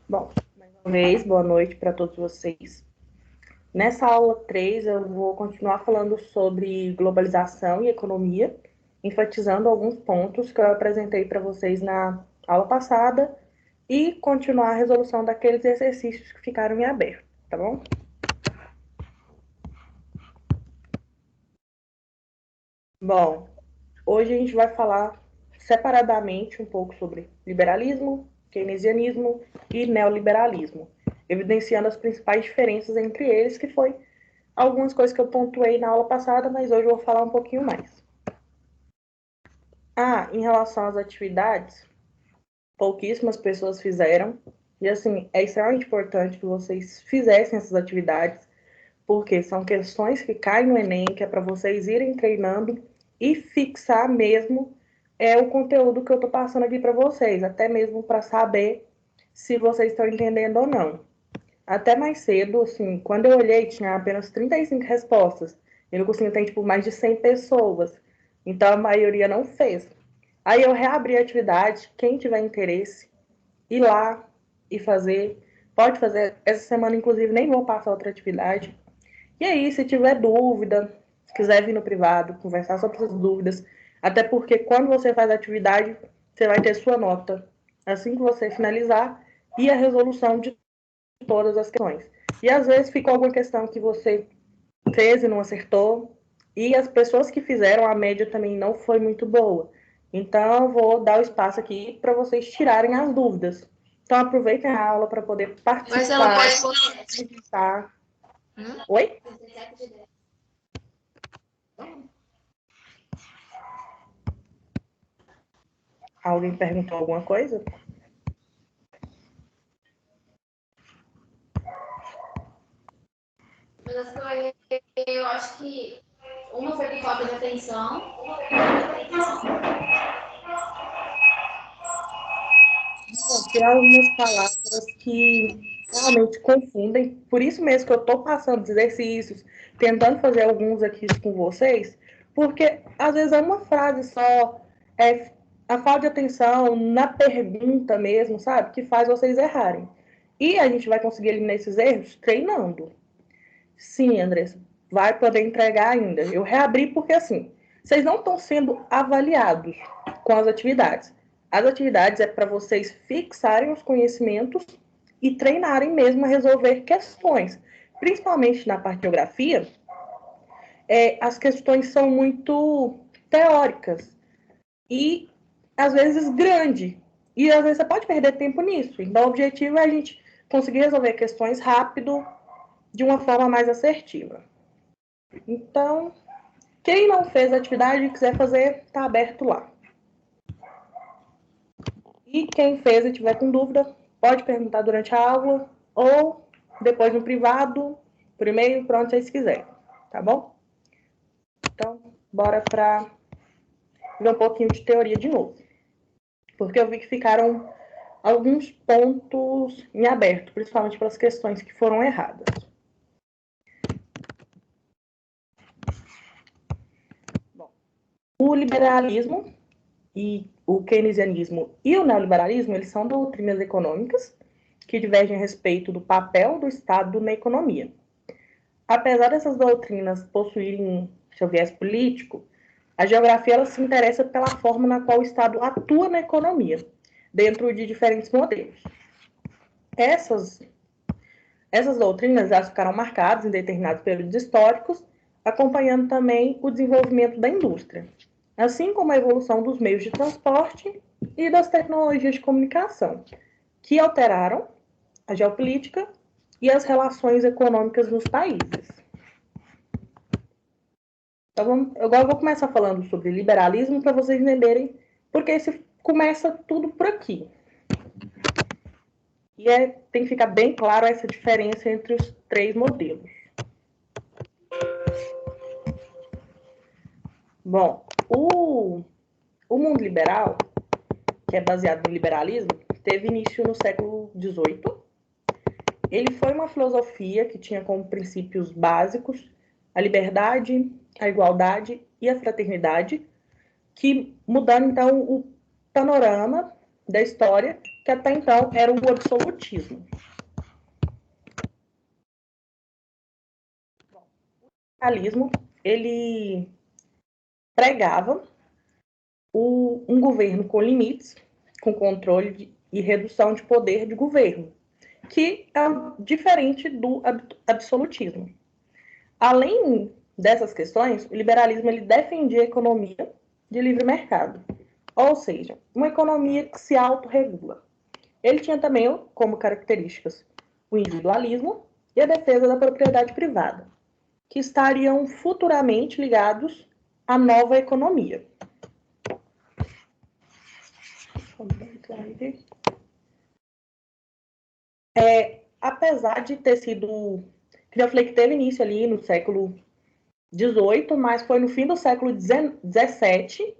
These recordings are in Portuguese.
Bom, mais uma vez, boa noite para todos vocês. Nessa aula 3, eu vou continuar falando sobre globalização e economia, enfatizando alguns pontos que eu apresentei para vocês na aula passada e continuar a resolução daqueles exercícios que ficaram em aberto, tá bom? Bom, hoje a gente vai falar separadamente um pouco sobre liberalismo, keynesianismo e neoliberalismo, evidenciando as principais diferenças entre eles, que foi algumas coisas que eu pontuei na aula passada, mas hoje eu vou falar um pouquinho mais. Em relação às atividades, pouquíssimas pessoas fizeram, e assim, é extremamente importante que vocês fizessem essas atividades, porque são questões que caem no Enem, que é para vocês irem treinando e fixar mesmo o conteúdo que eu estou passando aqui para vocês, até mesmo para saber se vocês estão entendendo ou não. Até mais cedo, assim, quando eu olhei, tinha apenas 35 respostas. E no cursinho tem, tipo, mais de 100 pessoas. Então, a maioria não fez. Aí eu reabri a atividade. Quem tiver interesse, ir lá e fazer. Pode fazer. Essa semana, inclusive, nem vou passar outra atividade. E aí, se tiver dúvida, se quiser vir no privado, conversar sobre essas dúvidas. Até porque quando você faz a atividade, você vai ter sua nota. Assim que você finalizar, e a resolução de todas as questões. E às vezes ficou alguma questão que você fez e não acertou, e as pessoas que fizeram, a média também não foi muito boa. Então, eu vou dar o espaço aqui para vocês tirarem as dúvidas. Então, aproveitem a aula para poder Mas ela participar, pode. visitar. Hum? Oi? Alguém perguntou alguma coisa? Mas eu acho que uma foi por falta de atenção, uma foi por falta de atenção. Tem algumas palavras que realmente confundem, por isso mesmo que eu estou passando os exercícios, tentando fazer alguns aqui com vocês, porque às vezes é uma frase só, é a falta de atenção na pergunta mesmo, sabe, que faz vocês errarem. E a gente vai conseguir eliminar esses erros treinando. Sim, Andressa, vai poder entregar ainda. Eu reabri porque, assim, vocês não estão sendo avaliados com as atividades. As atividades é para vocês fixarem os conhecimentos e treinarem mesmo a resolver questões. Principalmente na parte de geografia, as questões são muito teóricas e, às vezes, grande. E, às vezes, você pode perder tempo nisso. Então, o objetivo é a gente conseguir resolver questões rápido, de uma forma mais assertiva. Então, quem não fez a atividade e quiser fazer, está aberto lá. E quem fez e tiver com dúvida, pode perguntar durante a aula ou depois no privado, por e-mail, por onde vocês quiserem, tá bom? Então, bora para ver um pouquinho de teoria de novo. Porque eu vi que ficaram alguns pontos em aberto, principalmente pelas questões que foram erradas. Bom, o liberalismo e o keynesianismo e o neoliberalismo, eles são doutrinas econômicas que divergem a respeito do papel do Estado na economia. Apesar dessas doutrinas possuírem seu viés político, a geografia ela se interessa pela forma na qual o Estado atua na economia, dentro de diferentes modelos. Essas, essas doutrinas elas ficaram marcadas em determinados períodos históricos, acompanhando também o desenvolvimento da indústria, assim como a evolução dos meios de transporte e das tecnologias de comunicação, que alteraram a geopolítica e as relações econômicas nos países. Então, agora eu vou começar falando sobre liberalismo para vocês entenderem porque se começa tudo por aqui. E tem que ficar bem claro essa diferença entre os três modelos. Bom, o mundo liberal, que é baseado no liberalismo, teve início no século XVIII. Ele foi uma filosofia que tinha como princípios básicos a liberdade, a igualdade e a fraternidade, que mudando então o panorama da história, que até então era o absolutismo. O liberalismo, ele pregava um governo com limites, com controle e redução de poder de governo, que é diferente do absolutismo. Além dessas questões, o liberalismo ele defendia a economia de livre mercado, ou seja, uma economia que se autorregula. Ele tinha também como características o individualismo e a defesa da propriedade privada, que estariam futuramente ligados à nova economia. Apesar de ter sido, que eu falei que teve início ali no século XVIII, mas foi no fim do século XVII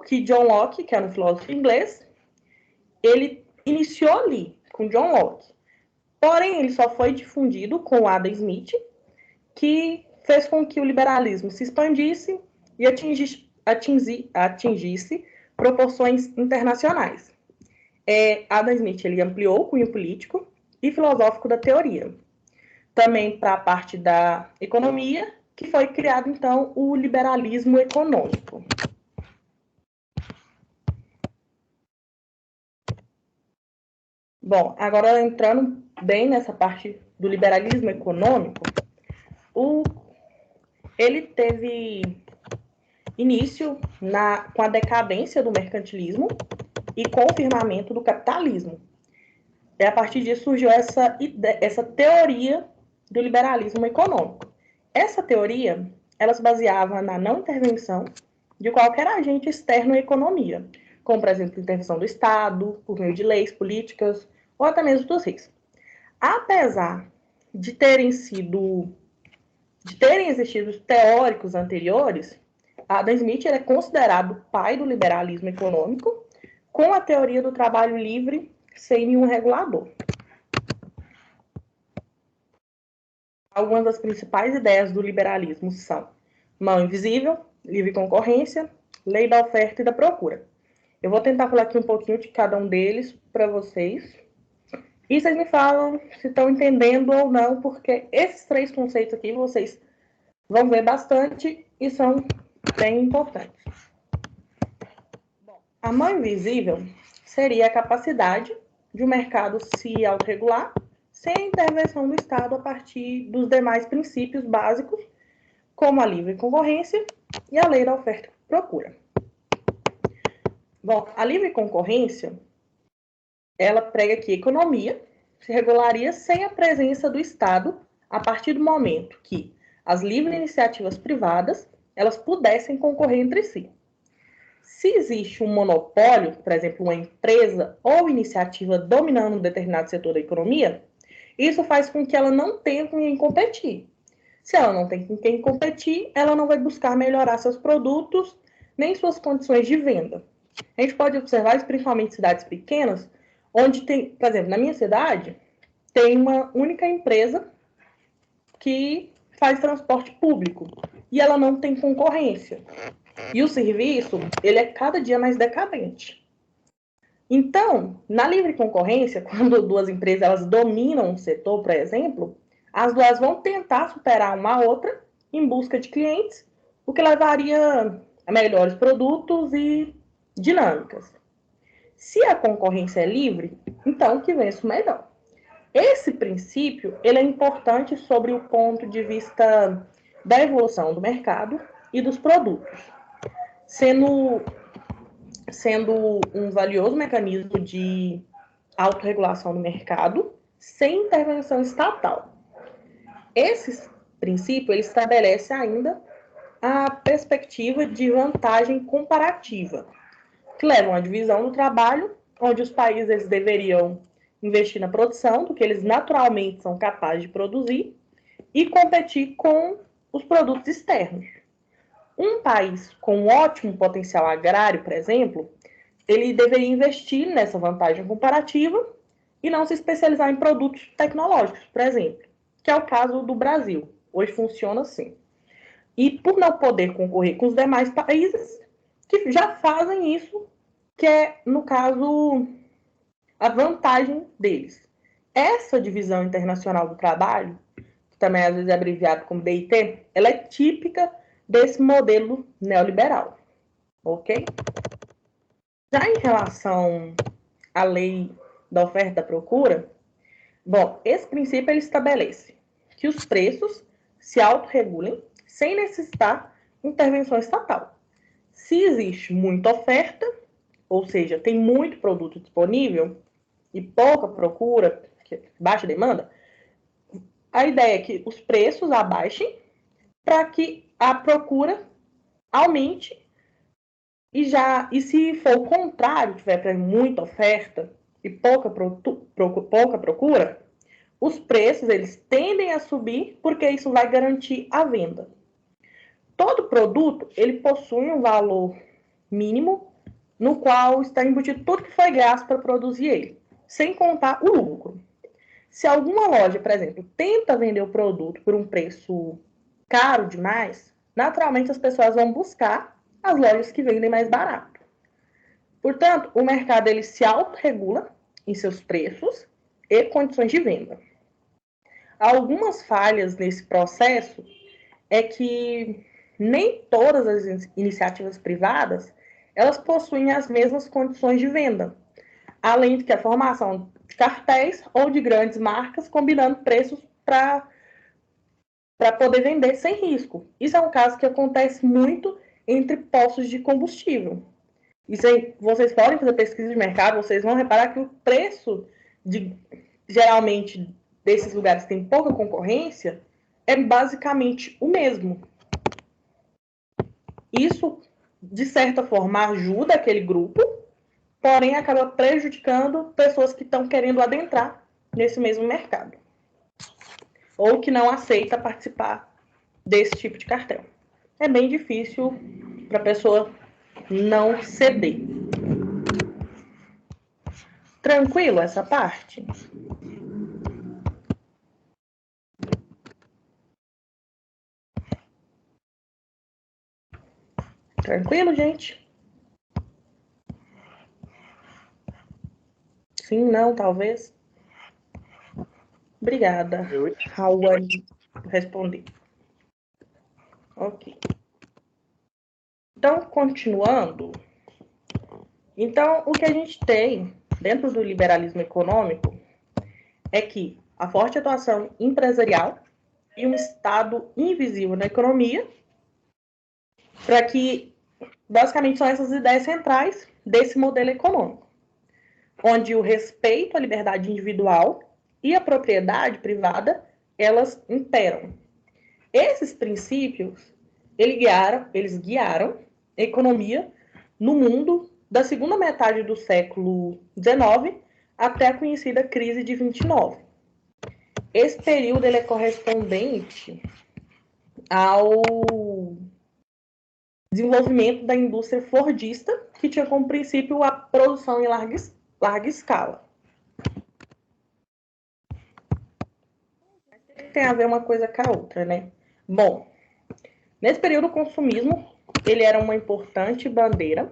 que John Locke, que era um filósofo inglês, ele iniciou ali com John Locke. Porém, ele só foi difundido com Adam Smith, que fez com que o liberalismo se expandisse e atingisse proporções internacionais. Adam Smith ele ampliou o cunho político e filosófico da teoria. Também para a parte da economia, que foi criado, então, o liberalismo econômico. Bom, agora entrando bem nessa parte do liberalismo econômico, ele teve início com a decadência do mercantilismo e com o firmamento do capitalismo. E a partir disso surgiu essa teoria do liberalismo econômico. Essa teoria, ela se baseava na não intervenção de qualquer agente externo à economia, como, por exemplo, a intervenção do Estado, por meio de leis, políticas, ou até mesmo dos reis. Apesar de terem existido teóricos anteriores, Adam Smith é considerado o pai do liberalismo econômico, com a teoria do trabalho livre sem nenhum regulador. Algumas das principais ideias do liberalismo são mão invisível, livre concorrência, lei da oferta e da procura. Eu vou tentar falar aqui um pouquinho de cada um deles para vocês. E vocês me falam se estão entendendo ou não, porque esses 3 conceitos aqui vocês vão ver bastante e são bem importantes. Bom, a mão invisível seria a capacidade de um mercado se autorregular sem a intervenção do Estado a partir dos demais princípios básicos, como a livre concorrência e a lei da oferta e procura. Bom, a livre concorrência, ela prega que a economia se regularia sem a presença do Estado a partir do momento que as livres iniciativas privadas elas pudessem concorrer entre si. Se existe um monopólio, por exemplo, uma empresa ou iniciativa dominando um determinado setor da economia, isso faz com que ela não tenha com quem competir. Se ela não tem com quem competir, ela não vai buscar melhorar seus produtos nem suas condições de venda. A gente pode observar isso principalmente em cidades pequenas, onde tem, por exemplo, na minha cidade, tem uma única empresa que faz transporte público e ela não tem concorrência. E o serviço, ele é cada dia mais decadente. Então, na livre concorrência, quando 2 empresas elas dominam um setor, por exemplo, as 2 vão tentar superar uma a outra em busca de clientes, o que levaria a melhores produtos e dinâmicas. Se a concorrência é livre, então que vença o melhor. Esse princípio ele é importante sobre o ponto de vista da evolução do mercado e dos produtos, sendo um valioso mecanismo de autorregulação do mercado sem intervenção estatal. Esse princípio ele estabelece ainda a perspectiva de vantagem comparativa, que leva a uma divisão do trabalho, onde os países deveriam investir na produção do que eles naturalmente são capazes de produzir e competir com os produtos externos. Um país com um ótimo potencial agrário, por exemplo, ele deveria investir nessa vantagem comparativa e não se especializar em produtos tecnológicos, por exemplo, que é o caso do Brasil. Hoje funciona assim. E por não poder concorrer com os demais países que já fazem isso, que é, no caso, a vantagem deles. Essa divisão internacional do trabalho, que também às vezes é abreviado como DIT, ela é típica desse modelo neoliberal, ok? Já em relação à lei da oferta e da procura, bom, esse princípio ele estabelece que os preços se autorregulem sem necessitar intervenção estatal. Se existe muita oferta, ou seja, tem muito produto disponível e pouca procura, baixa demanda, a ideia é que os preços abaixem para que a procura aumente e se for o contrário, tiver muita oferta e pouca procura, os preços eles tendem a subir porque isso vai garantir a venda. Todo produto ele possui um valor mínimo no qual está embutido tudo que foi gasto para produzir ele, sem contar o lucro. Se alguma loja, por exemplo, tenta vender o produto por um preço caro demais, naturalmente as pessoas vão buscar as lojas que vendem mais barato. Portanto, o mercado ele se autorregula em seus preços e condições de venda. Algumas falhas nesse processo é que nem todas as iniciativas privadas elas possuem as mesmas condições de venda, além de que a formação de cartéis ou de grandes marcas combinando preços para poder vender sem risco. Isso é um caso que acontece muito entre postos de combustível. Isso aí, vocês podem fazer pesquisa de mercado, vocês vão reparar que o preço geralmente desses lugares que tem pouca concorrência é basicamente o mesmo. Isso, de certa forma, ajuda aquele grupo, porém acaba prejudicando pessoas que estão querendo adentrar nesse mesmo mercado. Ou que não aceita participar desse tipo de cartel. É bem difícil para a pessoa não ceder. Tranquilo essa parte? Tranquilo, gente? Sim, não, talvez? Obrigada, Rawane, por responder. Ok. Então, continuando. Então, o que a gente tem dentro do liberalismo econômico é que a forte atuação empresarial e um Estado invisível na economia, para que, basicamente, são essas ideias centrais desse modelo econômico, onde o respeito à liberdade individual e a propriedade privada, elas imperam. Esses princípios, eles guiaram a economia no mundo da segunda metade do século XIX até a conhecida crise de 29. Esse período ele é correspondente ao desenvolvimento da indústria fordista, que tinha como princípio a produção em larga escala. Tem a ver uma coisa com a outra, né? Bom, nesse período o consumismo ele era uma importante bandeira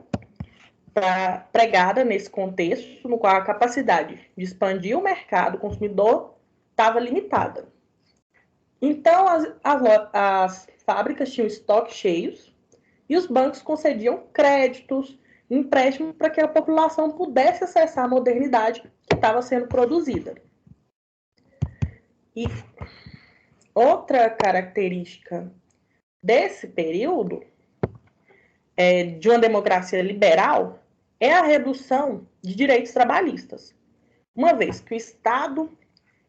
pregada nesse contexto, no qual a capacidade de expandir o mercado consumidor estava limitada. Então, as fábricas tinham estoques cheios e os bancos concediam créditos, empréstimos para que a população pudesse acessar a modernidade que estava sendo produzida. E outra característica desse período de uma democracia liberal é a redução de direitos trabalhistas, uma vez que o Estado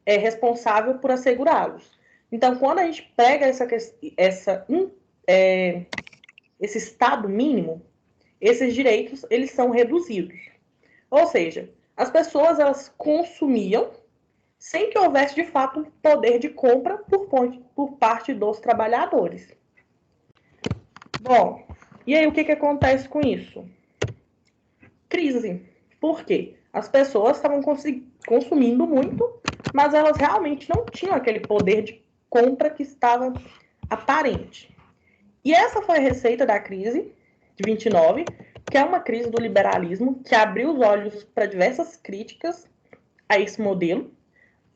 é responsável por assegurá-los. Então, quando a gente pega esse Estado mínimo, esses direitos eles são reduzidos. Ou seja, as pessoas elas consumiam sem que houvesse de fato um poder de compra por parte dos trabalhadores. Bom, e aí o que acontece com isso? Crise. Por quê? As pessoas estavam consumindo muito, mas elas realmente não tinham aquele poder de compra que estava aparente. E essa foi a receita da crise de 29, que é uma crise do liberalismo que abriu os olhos para diversas críticas a esse modelo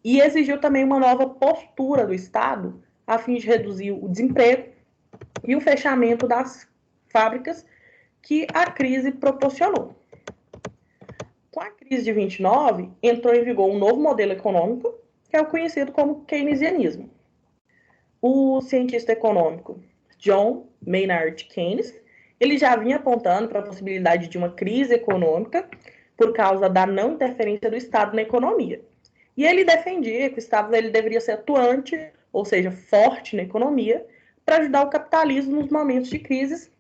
e exigiu também uma nova postura do Estado a fim de reduzir o desemprego e o fechamento das fábricas que a crise proporcionou. Com a crise de 29, entrou em vigor um novo modelo econômico, que é o conhecido como keynesianismo. O cientista econômico John Maynard Keynes, ele já vinha apontando para a possibilidade de uma crise econômica por causa da não interferência do Estado na economia. E ele defendia que o Estado ele deveria ser atuante, ou seja, forte na economia, para ajudar o capitalismo nos momentos de crises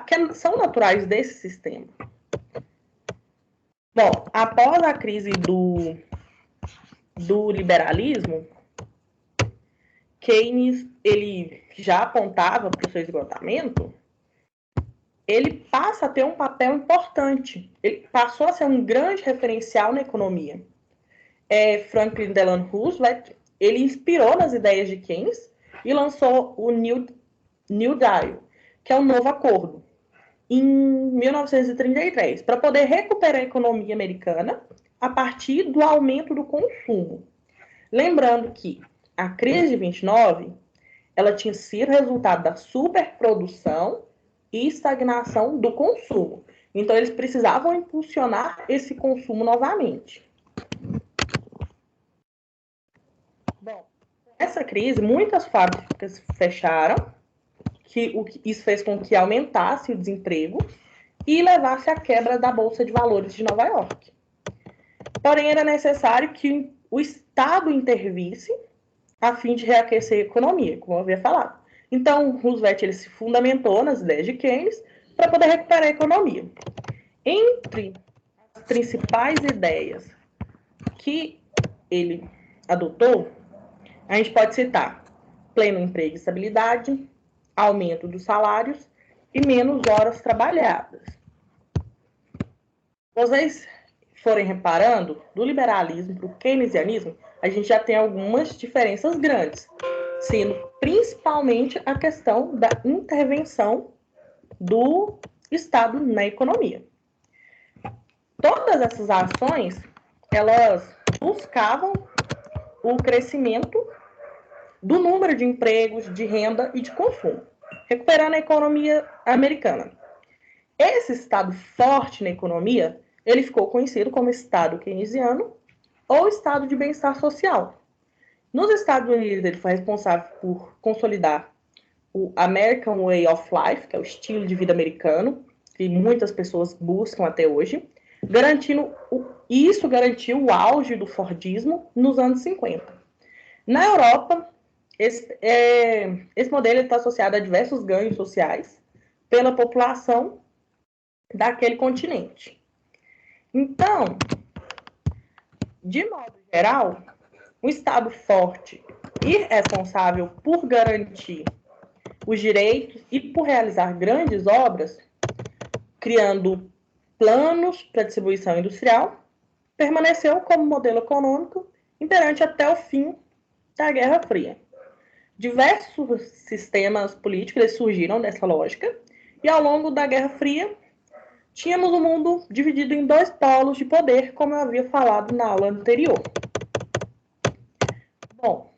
que são naturais desse sistema. Bom, após a crise do liberalismo, Keynes, ele já apontava para o seu esgotamento, ele passa a ter um papel importante. Ele passou a ser um grande referencial na economia. Franklin Delano Roosevelt, ele inspirou nas ideias de Keynes e lançou o New Deal, que é um novo acordo, em 1933, para poder recuperar a economia americana a partir do aumento do consumo. Lembrando que a crise de 29, ela tinha sido resultado da superprodução e estagnação do consumo. Então, eles precisavam impulsionar esse consumo novamente. Bom, nessa crise, muitas fábricas fecharam, isso fez com que aumentasse o desemprego e levasse à quebra da Bolsa de Valores de Nova York. Porém, era necessário que o Estado intervisse a fim de reaquecer a economia, como eu havia falado. Então, Roosevelt ele se fundamentou nas ideias de Keynes para poder recuperar a economia. Entre as principais ideias que ele adotou, a gente pode citar pleno emprego e estabilidade, aumento dos salários e menos horas trabalhadas. Vocês forem reparando, do liberalismo para o keynesianismo, a gente já tem algumas diferenças grandes, sendo principalmente a questão da intervenção do Estado na economia. Todas essas ações, elas buscavam o crescimento do número de empregos, de renda e de consumo, recuperando a economia americana. Esse Estado forte na economia, ele ficou conhecido como Estado keynesiano ou Estado de bem-estar social. Nos Estados Unidos, ele foi responsável por consolidar o American Way of Life, que é o estilo de vida americano, que muitas pessoas buscam até hoje, isso garantiu o auge do Fordismo nos anos 50. Na Europa, esse modelo está associado a diversos ganhos sociais pela população daquele continente. Então, de modo geral, um Estado forte e responsável por garantir os direitos e por realizar grandes obras, criando planos para distribuição industrial, permaneceu como modelo econômico imperante até o fim da Guerra Fria. Diversos sistemas políticos surgiram dessa lógica, e ao longo da Guerra Fria, tínhamos o mundo dividido em dois polos de poder, como eu havia falado na aula anterior. Bom,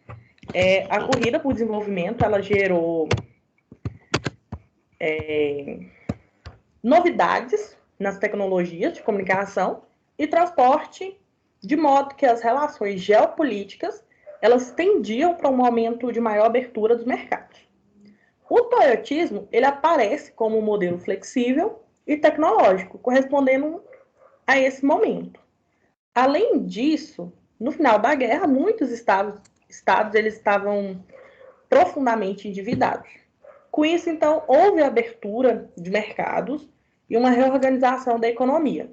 a corrida por desenvolvimento, ela gerou novidades nas tecnologias de comunicação e transporte, de modo que as relações geopolíticas elas tendiam para um momento de maior abertura dos mercados. O toyotismo ele aparece como um modelo flexível e tecnológico, correspondendo a esse momento. Além disso, no final da guerra, muitos estados eles estavam profundamente endividados. Com isso, então, houve abertura de mercados e uma reorganização da economia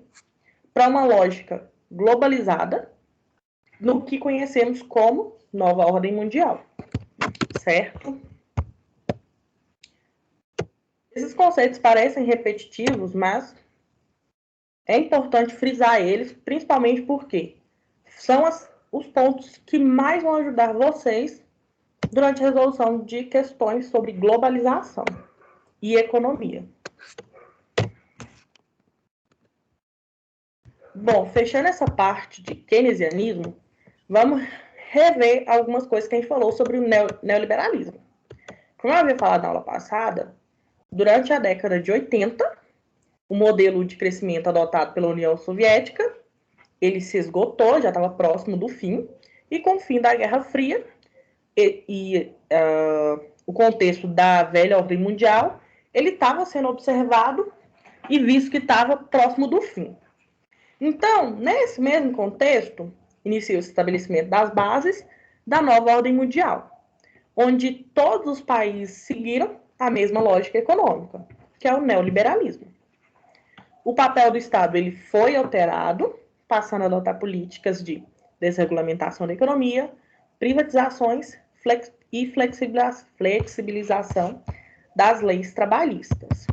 para uma lógica globalizada, no que conhecemos como nova ordem mundial, certo? Esses conceitos parecem repetitivos, mas é importante frisar eles, principalmente porque são os pontos que mais vão ajudar vocês durante a resolução de questões sobre globalização e economia. Bom, fechando essa parte de keynesianismo, vamos rever algumas coisas que a gente falou sobre o neoliberalismo. Como eu havia falado na aula passada, durante a década de 80, o modelo de crescimento adotado pela União Soviética, ele se esgotou, já estava próximo do fim, e com o fim da Guerra Fria o contexto da velha ordem mundial, ele estava sendo observado e visto que estava próximo do fim. Então, nesse mesmo contexto, inicia o estabelecimento das bases da nova ordem mundial, onde todos os países seguiram a mesma lógica econômica, que é o neoliberalismo. O papel do Estado ele foi alterado, passando a adotar políticas de desregulamentação da economia, privatizações e flexibilização das leis trabalhistas.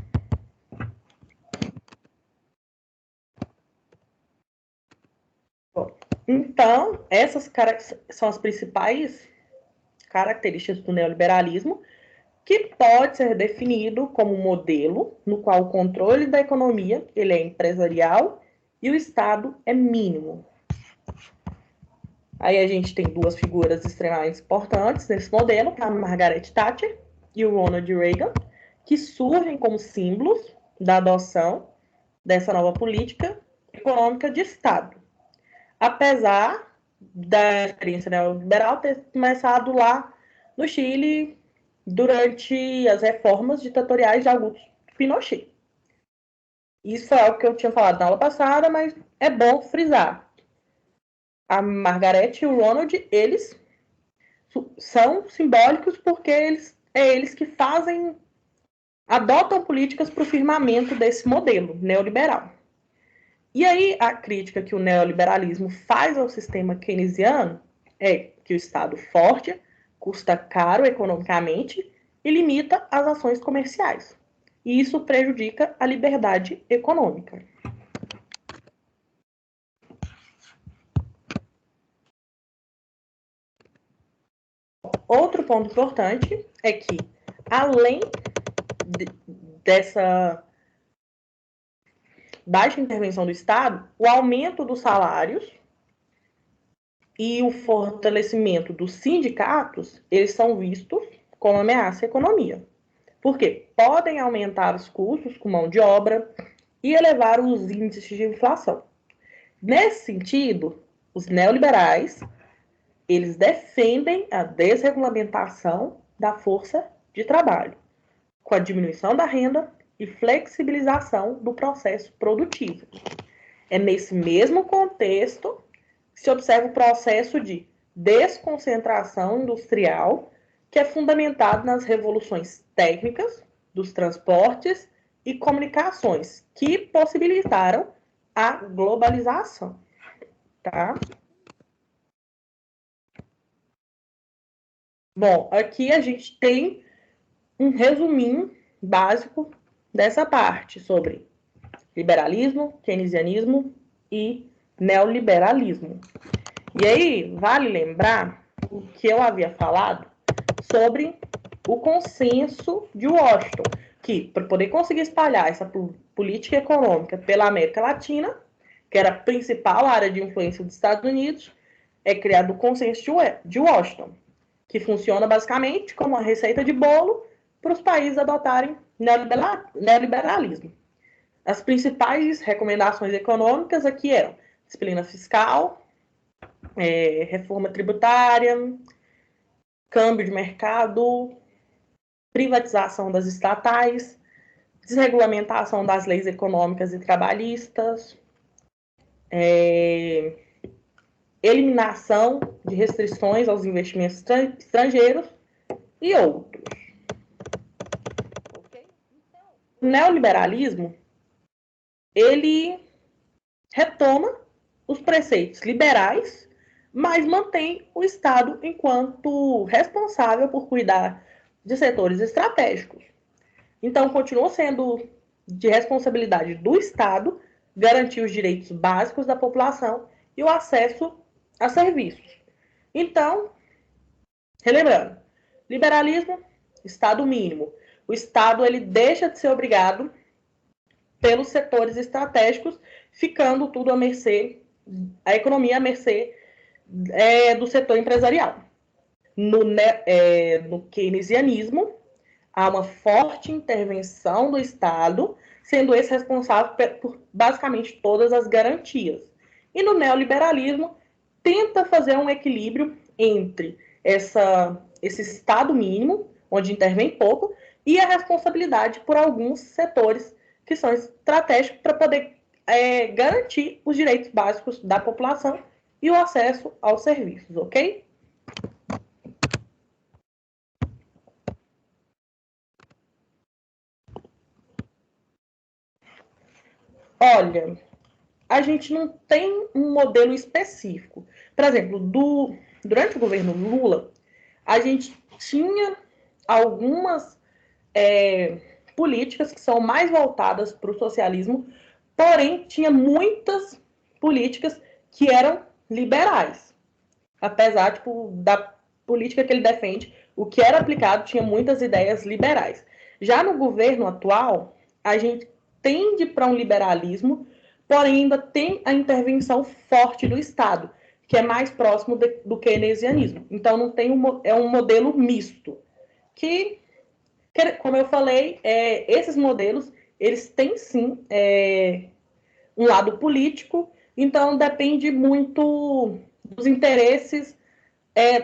Então, essas são as principais características do neoliberalismo, que pode ser definido como um modelo no qual o controle da economia ele é empresarial e o Estado é mínimo. Aí a gente tem duas figuras extremamente importantes nesse modelo, a Margaret Thatcher e o Ronald Reagan, que surgem como símbolos da adoção dessa nova política econômica de Estado. Apesar da experiência neoliberal ter começado lá no Chile durante as reformas ditatoriais de Augusto Pinochet. Isso foi algo que eu tinha falado na aula passada, mas é bom frisar. A Margaret e o Ronald, eles são simbólicos porque eles que adotam políticas para o firmamento desse modelo neoliberal. E aí, a crítica que o neoliberalismo faz ao sistema keynesiano é que o Estado forte custa caro economicamente e limita as ações comerciais. E isso prejudica a liberdade econômica. Outro ponto importante é que, além dessa baixa intervenção do Estado, o aumento dos salários e o fortalecimento dos sindicatos, eles são vistos como ameaça à economia. Por quê? Podem aumentar os custos com mão de obra e elevar os índices de inflação. Nesse sentido, os neoliberais, eles defendem a desregulamentação da força de trabalho, com a diminuição da renda e flexibilização do processo produtivo. É nesse mesmo contexto que se observa o processo de desconcentração industrial, que é fundamentado nas revoluções técnicas dos transportes e comunicações, que possibilitaram a globalização. Tá? Bom, aqui a gente tem um resuminho básico dessa parte sobre liberalismo, keynesianismo e neoliberalismo. E aí, vale lembrar o que eu havia falado sobre o consenso de Washington, que para poder conseguir espalhar essa política econômica pela América Latina, que era a principal área de influência dos Estados Unidos, é criado o consenso de Washington, que funciona basicamente como uma receita de bolo para os países adotarem neoliberalismo. As principais recomendações econômicas aqui eram disciplina fiscal, reforma tributária, câmbio de mercado, privatização das estatais, desregulamentação das leis econômicas e trabalhistas, eliminação de restrições aos investimentos estrangeiros e outros. O neoliberalismo, ele retoma os preceitos liberais, mas mantém o Estado enquanto responsável por cuidar de setores estratégicos. Então, continua sendo de responsabilidade do Estado garantir os direitos básicos da população e o acesso a serviços. Então, relembrando, liberalismo, Estado mínimo. O Estado ele deixa de ser obrigado pelos setores estratégicos ficando tudo à mercê, a economia à mercê do setor empresarial. No keynesianismo, há uma forte intervenção do Estado, sendo esse responsável por basicamente todas as garantias. E no neoliberalismo, tenta fazer um equilíbrio entre esse Estado mínimo, onde intervém pouco, e a responsabilidade por alguns setores que são estratégicos para poder garantir os direitos básicos da população e o acesso aos serviços, ok? Olha, a gente não tem um modelo específico. Por exemplo, durante o governo Lula, a gente tinha algumas políticas que são mais voltadas para o socialismo, porém, tinha muitas políticas que eram liberais. Apesar da política que ele defende, o que era aplicado tinha muitas ideias liberais. Já no governo atual, a gente tende para um liberalismo, porém ainda tem a intervenção forte do Estado, que é mais próximo do keynesianismo. Então, não tem é um modelo misto, que, como eu falei, esses modelos, eles têm sim um lado político, então depende muito dos interesses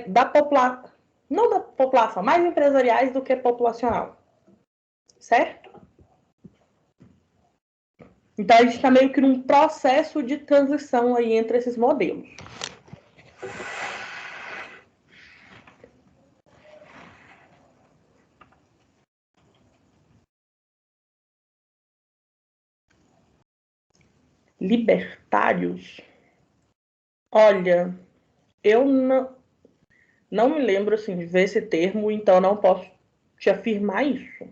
da população, não da população, mais empresariais do que populacional, certo? Então, a gente está meio que num processo de transição aí entre esses modelos. Libertários? Olha, eu não me lembro assim, de ver esse termo, então não posso te afirmar isso.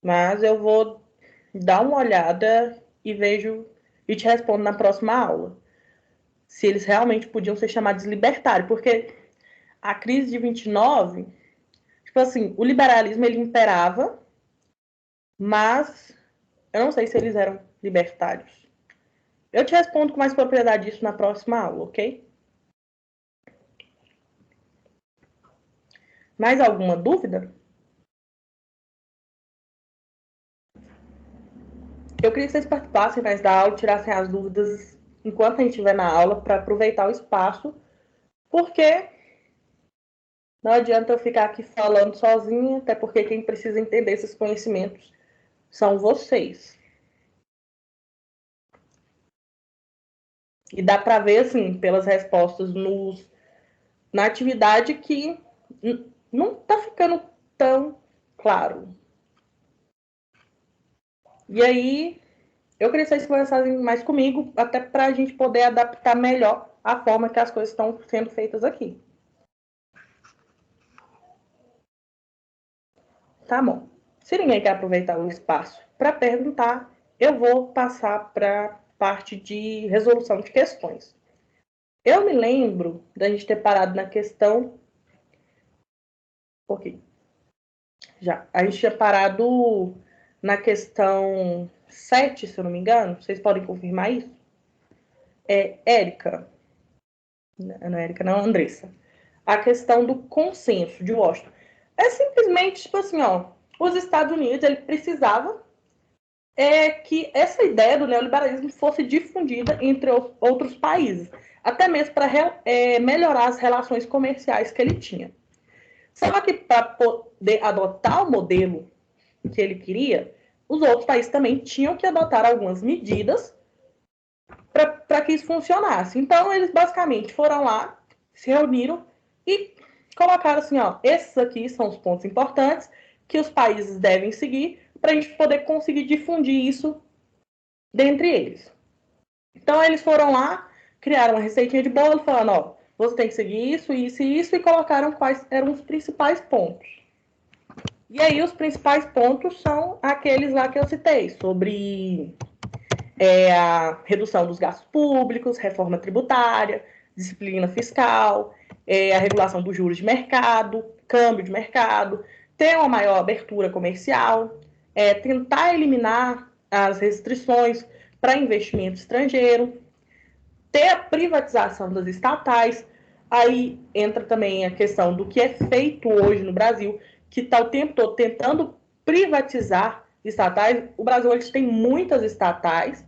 Mas eu vou dar uma olhada e vejo e te respondo na próxima aula. Se eles realmente podiam ser chamados libertários, porque a crise de 29, tipo assim, o liberalismo ele imperava, mas eu não sei se eles eram libertários. Eu te respondo com mais propriedade disso na próxima aula, ok? Mais alguma dúvida? Eu queria que vocês participassem mais da aula, tirassem as dúvidas enquanto a gente estiver na aula, para aproveitar o espaço, porque não adianta eu ficar aqui falando sozinha, até porque quem precisa entender esses conhecimentos são vocês. E dá para ver, assim, pelas respostas na atividade que não está ficando tão claro. E aí, eu queria que vocês conversassem mais comigo, até para a gente poder adaptar melhor a forma que as coisas estão sendo feitas aqui. Tá bom. Se ninguém quer aproveitar o espaço para perguntar, eu vou passar para a parte de resolução de questões. Eu me lembro da gente ter parado na questão... Ok. Já. A gente tinha parado na questão 7, se eu não me engano. Vocês podem confirmar isso? Érica. Não é Érica, não, Andressa. A questão do consenso de Washington. É simplesmente, tipo assim, ó, os Estados Unidos, ele precisava que essa ideia do neoliberalismo fosse difundida entre outros países, até mesmo para melhorar as relações comerciais que ele tinha. Só que para poder adotar o modelo que ele queria, os outros países também tinham que adotar algumas medidas para que isso funcionasse. Então, eles basicamente foram lá, se reuniram e colocaram assim, ó, esses aqui são os pontos importantes que os países devem seguir para a gente poder conseguir difundir isso dentre eles. Então, eles foram lá, criaram uma receitinha de bolo, falando, ó, você tem que seguir isso, isso e isso, e colocaram quais eram os principais pontos. E aí, os principais pontos são aqueles lá que eu citei, sobre a redução dos gastos públicos, reforma tributária, disciplina fiscal, a regulação dos juros de mercado, câmbio de mercado, ter uma maior abertura comercial, tentar eliminar as restrições, para investimento estrangeiro, ter a privatização das estatais. Aí entra também a questão do que é feito hoje no Brasil, que está o tempo todo tentando privatizar estatais. O Brasil hoje tem muitas estatais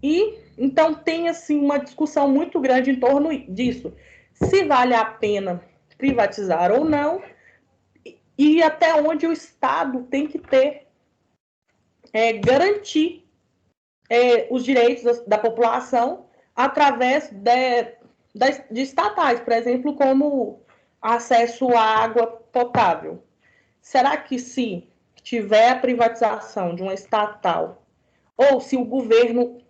e então tem assim uma discussão muito grande em torno disso. Se vale a pena privatizar ou não e até onde o Estado tem que ter, garantir os direitos da população através de estatais, por exemplo, como acesso à água potável. Será que se tiver a privatização de uma estatal, ou se o governo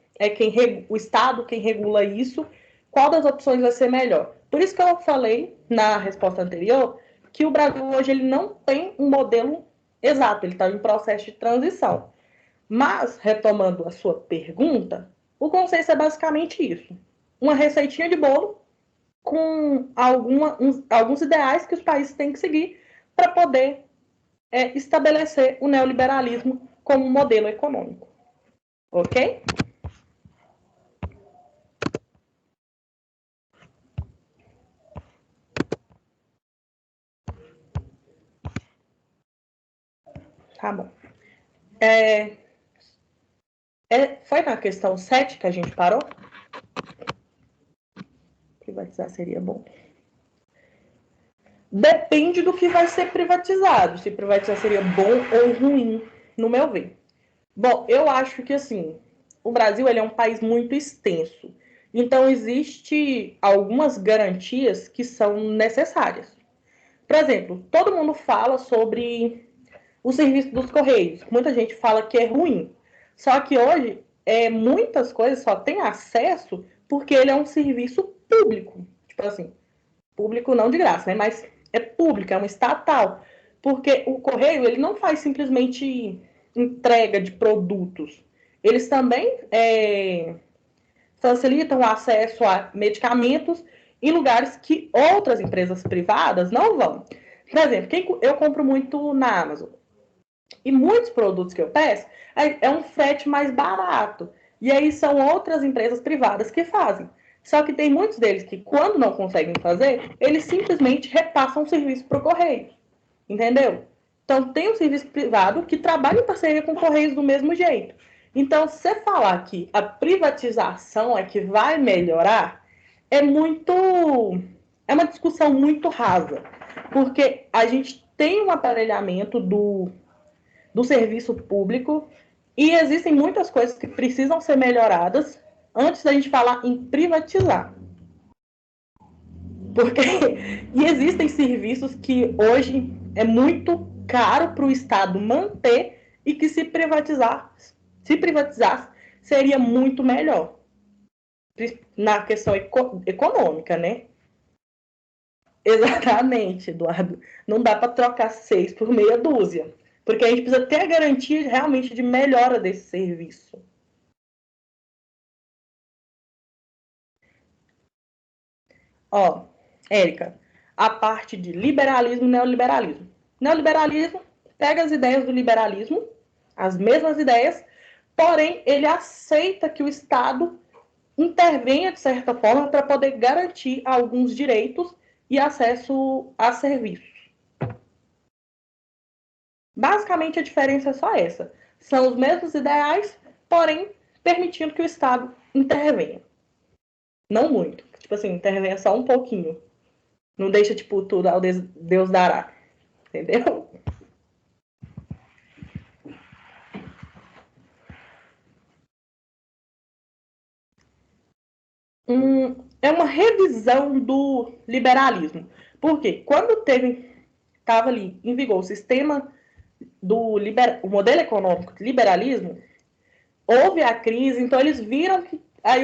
o Estado quem regula isso, qual das opções vai ser melhor? Por isso que eu falei na resposta anterior que o Brasil hoje ele não tem um modelo exato, ele está em processo de transição. Mas, retomando a sua pergunta, o consenso é basicamente isso. Uma receitinha de bolo com alguns ideais que os países têm que seguir para poder estabelecer o neoliberalismo como modelo econômico. Ok? Tá bom. Foi na questão 7 que a gente parou? Privatizar seria bom. Depende do que vai ser privatizado. Se privatizar seria bom ou ruim, no meu ver. Bom, eu acho que assim, o Brasil ele é um país muito extenso. Então, existe algumas garantias que são necessárias. Por exemplo, todo mundo fala sobre o serviço dos Correios. Muita gente fala que é ruim. Só que hoje, muitas coisas só tem acesso porque ele é um serviço público. Tipo assim, público não de graça, né? Mas é público, é uma estatal. Porque o Correio, ele não faz simplesmente entrega de produtos. Eles também facilitam o acesso a medicamentos em lugares que outras empresas privadas não vão. Por exemplo, eu compro muito na Amazon. E muitos produtos que eu peço é um frete mais barato. E aí são outras empresas privadas que fazem. Só que tem muitos deles que, quando não conseguem fazer, eles simplesmente repassam o serviço para o Correio. Entendeu? Então, tem um serviço privado que trabalha em parceria com Correios do mesmo jeito. Então, se você falar que a privatização é que vai melhorar, é uma discussão muito rasa. Porque a gente tem um aparelhamento do serviço público e existem muitas coisas que precisam ser melhoradas antes da gente falar em privatizar. Porque e existem serviços que hoje é muito caro para o Estado manter e que se privatizasse, seria muito melhor. Na questão econômica, né? Exatamente, Eduardo. Não dá para trocar 6 por meia dúzia. Porque a gente precisa ter a garantia realmente de melhora desse serviço. Ó, Érica, a parte de liberalismo e neoliberalismo. Neoliberalismo pega as ideias do liberalismo, as mesmas ideias, porém ele aceita que o Estado intervenha de certa forma para poder garantir alguns direitos e acesso a serviços. Basicamente a diferença é só essa. São os mesmos ideais, porém permitindo que o Estado intervenha. Não muito. Tipo assim, intervenha só um pouquinho. Não deixa, tipo, tudo ao Deus dará. Entendeu? É uma revisão do liberalismo. Porque quando estava ali em vigor o sistema o modelo econômico de liberalismo, houve a crise, então eles viram que aí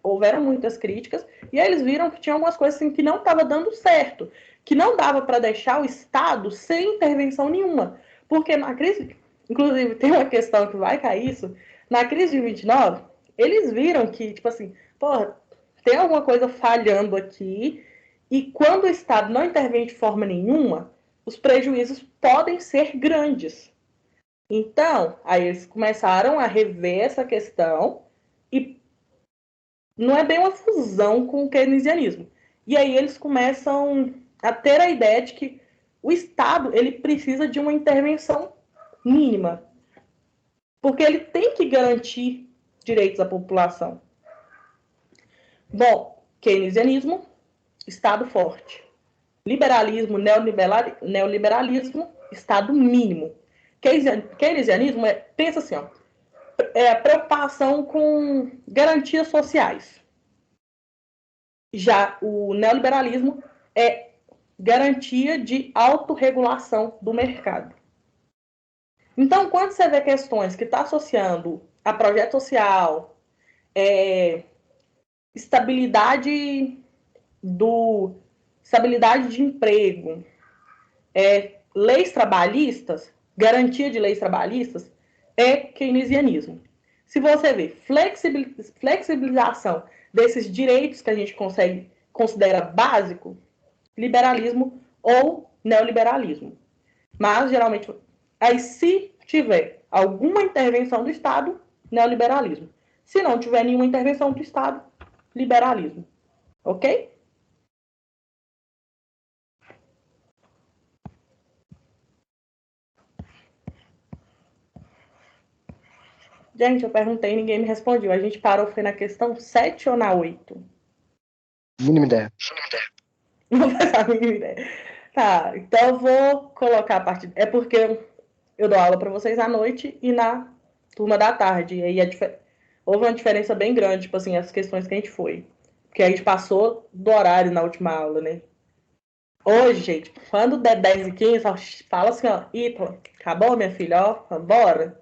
houveram muitas críticas e aí eles viram que tinha algumas coisas assim, que não estava dando certo, que não dava para deixar o Estado sem intervenção nenhuma, porque na crise, inclusive tem uma questão que vai cair isso, na crise de 29, eles viram que, tipo assim, porra, tem alguma coisa falhando aqui e quando o Estado não intervém de forma nenhuma, os prejuízos podem ser grandes. Então, aí eles começaram a rever essa questão e não é bem uma fusão com o keynesianismo. E aí eles começam a ter a ideia de que o Estado ele precisa de uma intervenção mínima, porque ele tem que garantir direitos à população. Bom, keynesianismo, Estado forte. Liberalismo, neoliberalismo, Estado mínimo. Keynesianismo pensa assim, ó, a preocupação com garantias sociais. Já o neoliberalismo é garantia de autorregulação do mercado. Então, quando você vê questões que está associando a projeto social, estabilidade estabilidade de emprego, leis trabalhistas, garantia de leis trabalhistas, é keynesianismo. Se você vê flexibilização desses direitos que a gente considera básico, liberalismo ou neoliberalismo. Mas, geralmente, aí se tiver alguma intervenção do Estado, neoliberalismo. Se não tiver nenhuma intervenção do Estado, liberalismo. Ok? Gente, eu perguntei e ninguém me respondeu. A gente parou, foi na questão 7 ou na 8? Mínima ideia. Não faz a mínima ideia. Tá, então eu vou colocar a parte. É porque eu dou aula para vocês à noite e na turma da tarde. E aí houve uma diferença bem grande, tipo assim, as questões que a gente foi. Porque a gente passou do horário na última aula, né? Hoje, gente, quando der 10h15, só fala assim, ó, Ítala, acabou, minha filha, ó, bora.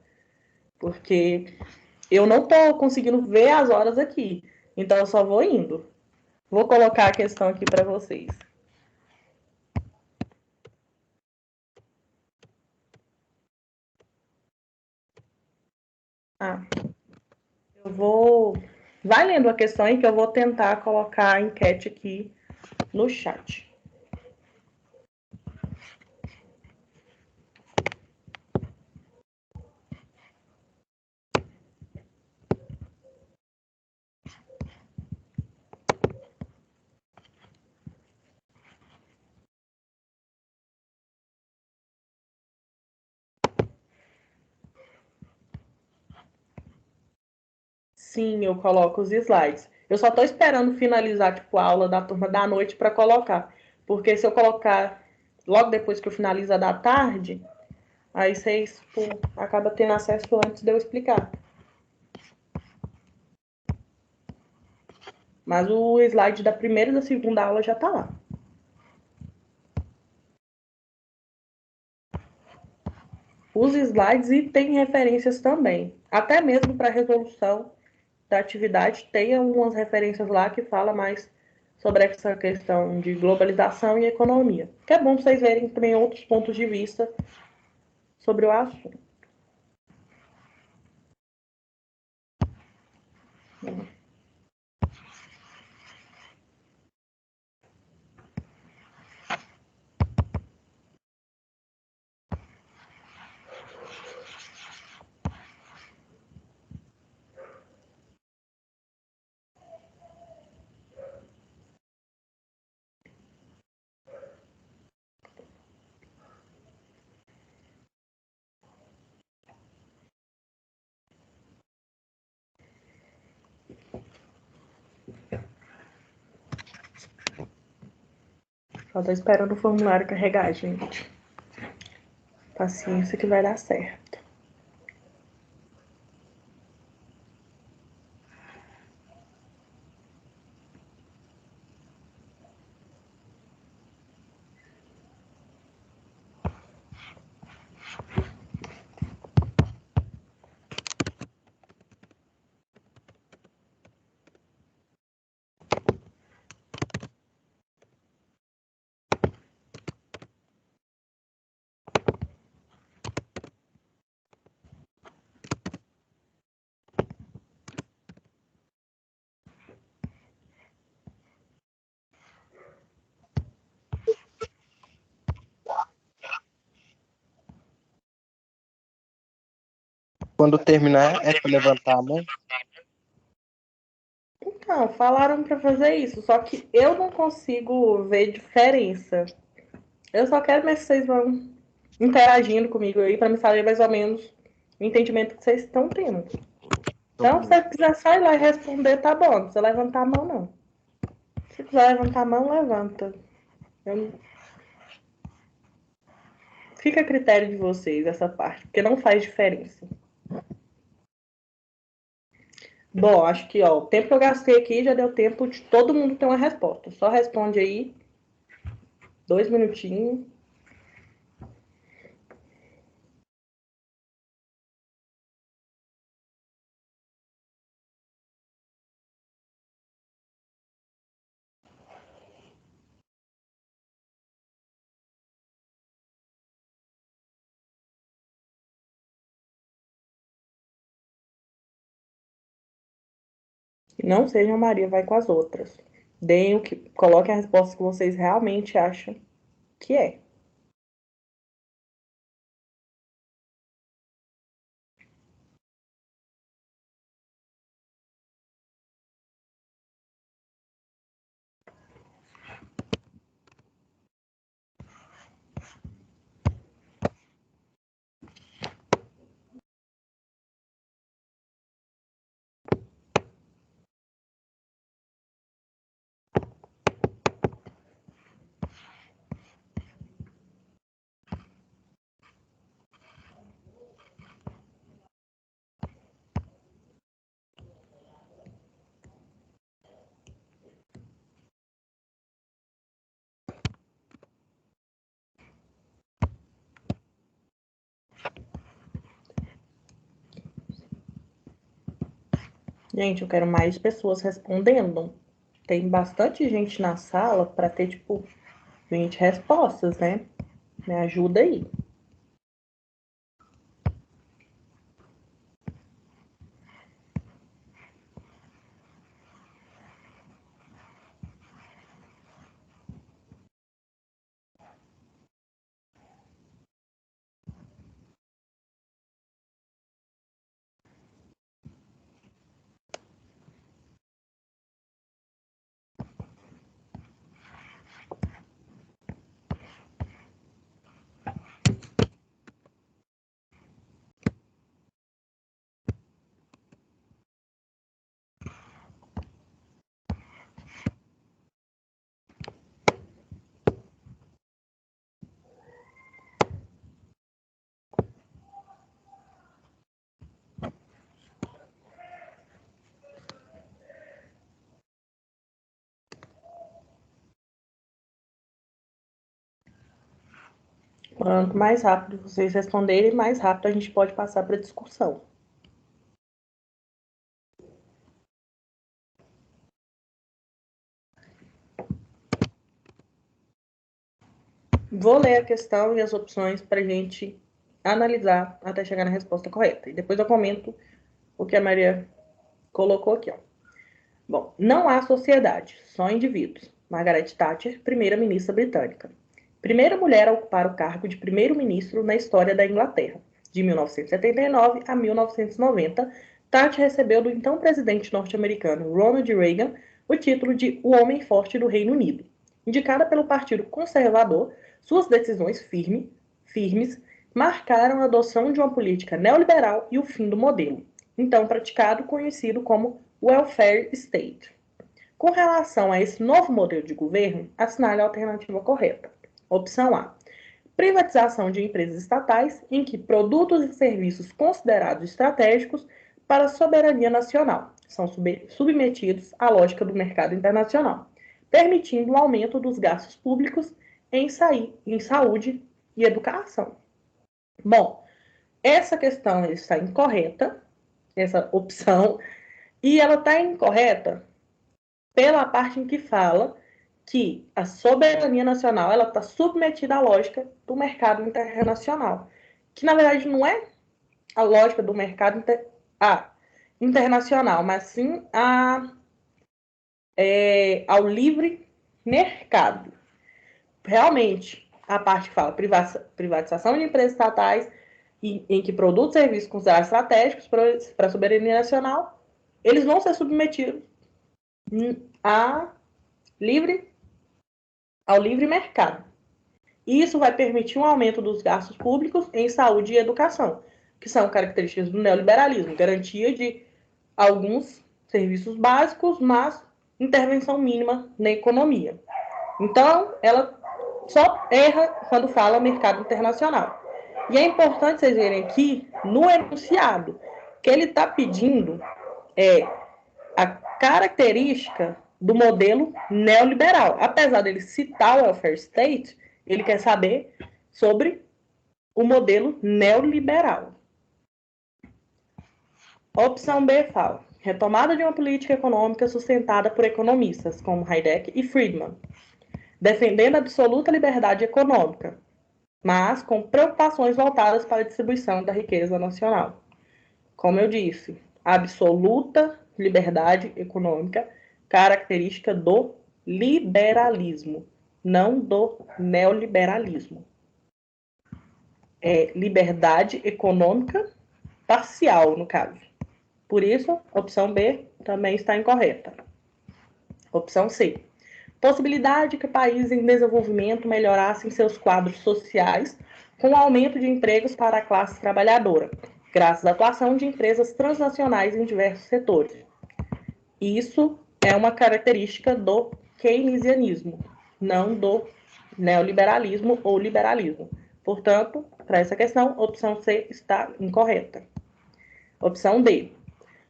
Porque eu não tô conseguindo ver as horas aqui. Então eu só vou indo. Vou colocar a questão aqui para vocês. Eu vou. Vai lendo a questão aí que eu vou tentar colocar a enquete aqui no chat. Sim, eu coloco os slides. Eu só estou esperando finalizar tipo, a aula da turma da noite para colocar. Porque se eu colocar logo depois que eu finalizo a da tarde, aí vocês acabam tendo acesso antes de eu explicar. Mas o slide da primeira e da segunda aula já está lá. Os slides e tem referências também. Até mesmo para a resolução da atividade, tem algumas referências lá que fala mais sobre essa questão de globalização e economia. Que é bom vocês verem também outros pontos de vista sobre o assunto. Só tô esperando o formulário carregar, gente. Paciência que vai dar certo. Quando terminar, é para levantar a mão? Então, falaram para fazer isso, só que eu não consigo ver diferença. Eu só quero ver se vocês vão interagindo comigo aí para me saber mais ou menos o entendimento que vocês estão tendo. Então, se você quiser sair lá e responder, tá bom. Não precisa levantar a mão, não. Se quiser levantar a mão, levanta. Eu... Fica a critério de vocês essa parte, porque não faz diferença. Bom, acho que ó, o tempo que eu gastei aqui já deu tempo de todo mundo ter uma resposta. Só responde aí. 2 minutinhos. Não sejam Maria, vai com as outras. Deem o que, coloquem a resposta que vocês realmente acham que é. Gente, eu quero mais pessoas respondendo. Tem bastante gente na sala para ter, tipo, 20 respostas, né? Me ajuda aí. Quanto mais rápido vocês responderem, mais rápido a gente pode passar para a discussão. Vou ler a questão e as opções para a gente analisar até chegar na resposta correta. E depois eu comento o que a Maria colocou aqui, ó. Bom, não há sociedade, só indivíduos. Margaret Thatcher, primeira-ministra britânica. Primeira mulher a ocupar o cargo de primeiro-ministro na história da Inglaterra. De 1979 a 1990, Thatcher recebeu do então presidente norte-americano Ronald Reagan o título de O Homem Forte do Reino Unido. Indicada pelo Partido Conservador, suas decisões firmes marcaram a adoção de uma política neoliberal e o fim do modelo, então praticado, conhecido como welfare state. Com relação a esse novo modelo de governo, assinale a alternativa correta. Opção A. Privatização de empresas estatais em que produtos e serviços considerados estratégicos para a soberania nacional são submetidos à lógica do mercado internacional, permitindo o aumento dos gastos públicos em saúde e educação. Bom, essa questão está incorreta, essa opção, e ela está incorreta pela parte em que fala que a soberania nacional ela está submetida à lógica do mercado internacional, que na verdade não é a lógica do mercado internacional, mas sim ao livre mercado. Realmente, a parte que fala privatização de empresas estatais em que produtos e serviços considerados estratégicos para a soberania nacional, eles vão ser submetidos a livre, ao livre mercado. Isso vai permitir um aumento dos gastos públicos em saúde e educação, que são características do neoliberalismo, garantia de alguns serviços básicos, mas intervenção mínima na economia. Então, ela só erra quando fala mercado internacional. E é importante vocês verem aqui, no enunciado, que ele está pedindo a característica do modelo neoliberal. Apesar dele citar o welfare state, ele quer saber sobre o modelo neoliberal. Opção B fala: retomada de uma política econômica sustentada por economistas como Hayek e Friedman, defendendo a absoluta liberdade econômica, mas com preocupações voltadas para a distribuição da riqueza nacional. Como eu disse, absoluta liberdade econômica, característica do liberalismo, não do neoliberalismo. É liberdade econômica parcial, no caso. Por isso, a opção B também está incorreta. Opção C. Possibilidade que países em desenvolvimento melhorassem seus quadros sociais com o aumento de empregos para a classe trabalhadora, graças à atuação de empresas transnacionais em diversos setores. Isso é uma característica do keynesianismo, não do neoliberalismo ou liberalismo. Portanto, para essa questão, a opção C está incorreta. Opção D.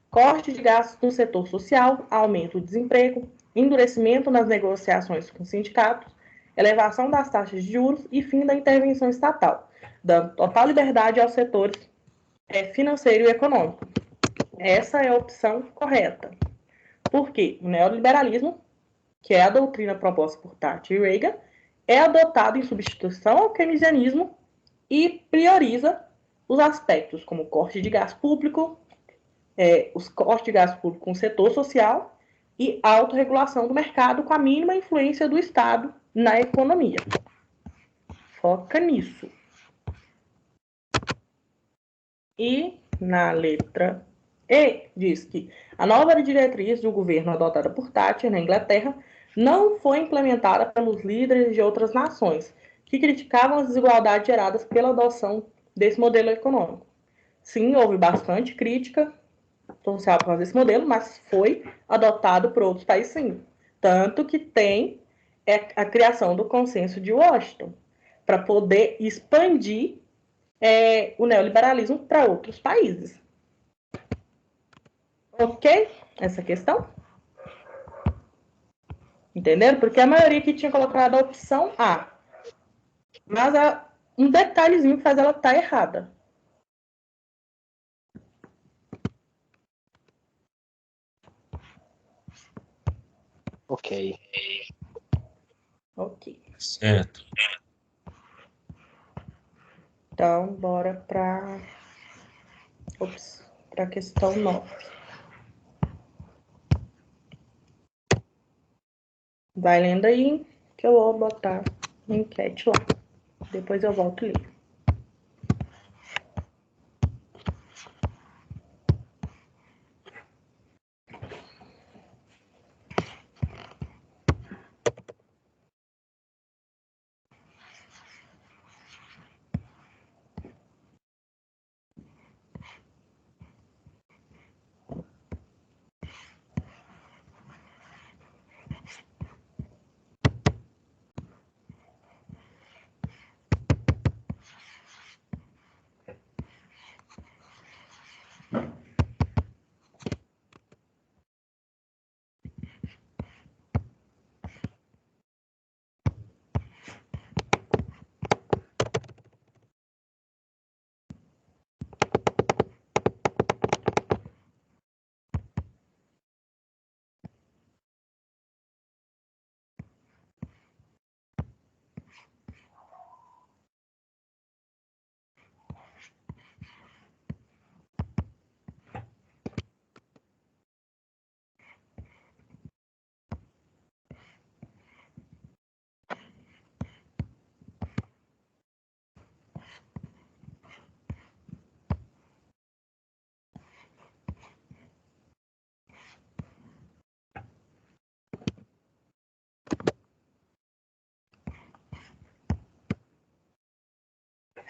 Corte de gastos no setor social, aumento do desemprego, endurecimento nas negociações com sindicatos, elevação das taxas de juros e fim da intervenção estatal, dando total liberdade aos setores financeiro e econômico. Essa é a opção correta. Porque o neoliberalismo, que é a doutrina proposta por Thatcher e Reagan, é adotado em substituição ao keynesianismo e prioriza os aspectos como corte de gasto público, os cortes de gasto público com o setor social e autorregulação do mercado com a mínima influência do Estado na economia. Foca nisso. E na letra E, diz que a nova diretriz do governo adotada por Thatcher na Inglaterra não foi implementada pelos líderes de outras nações, que criticavam as desigualdades geradas pela adoção desse modelo econômico. Sim, houve bastante crítica social por causa desse modelo, mas foi adotado por outros países, sim. Tanto que tem a criação do consenso de Washington, para poder expandir o neoliberalismo para outros países. Ok? Essa questão? Entenderam? Porque a maioria aqui tinha colocado a opção A. Mas há um detalhezinho que faz ela estar errada. Ok. Ok. Certo. Então, bora para a questão 9. Vai lendo aí, que eu vou botar a enquete lá. Depois eu volto e leio.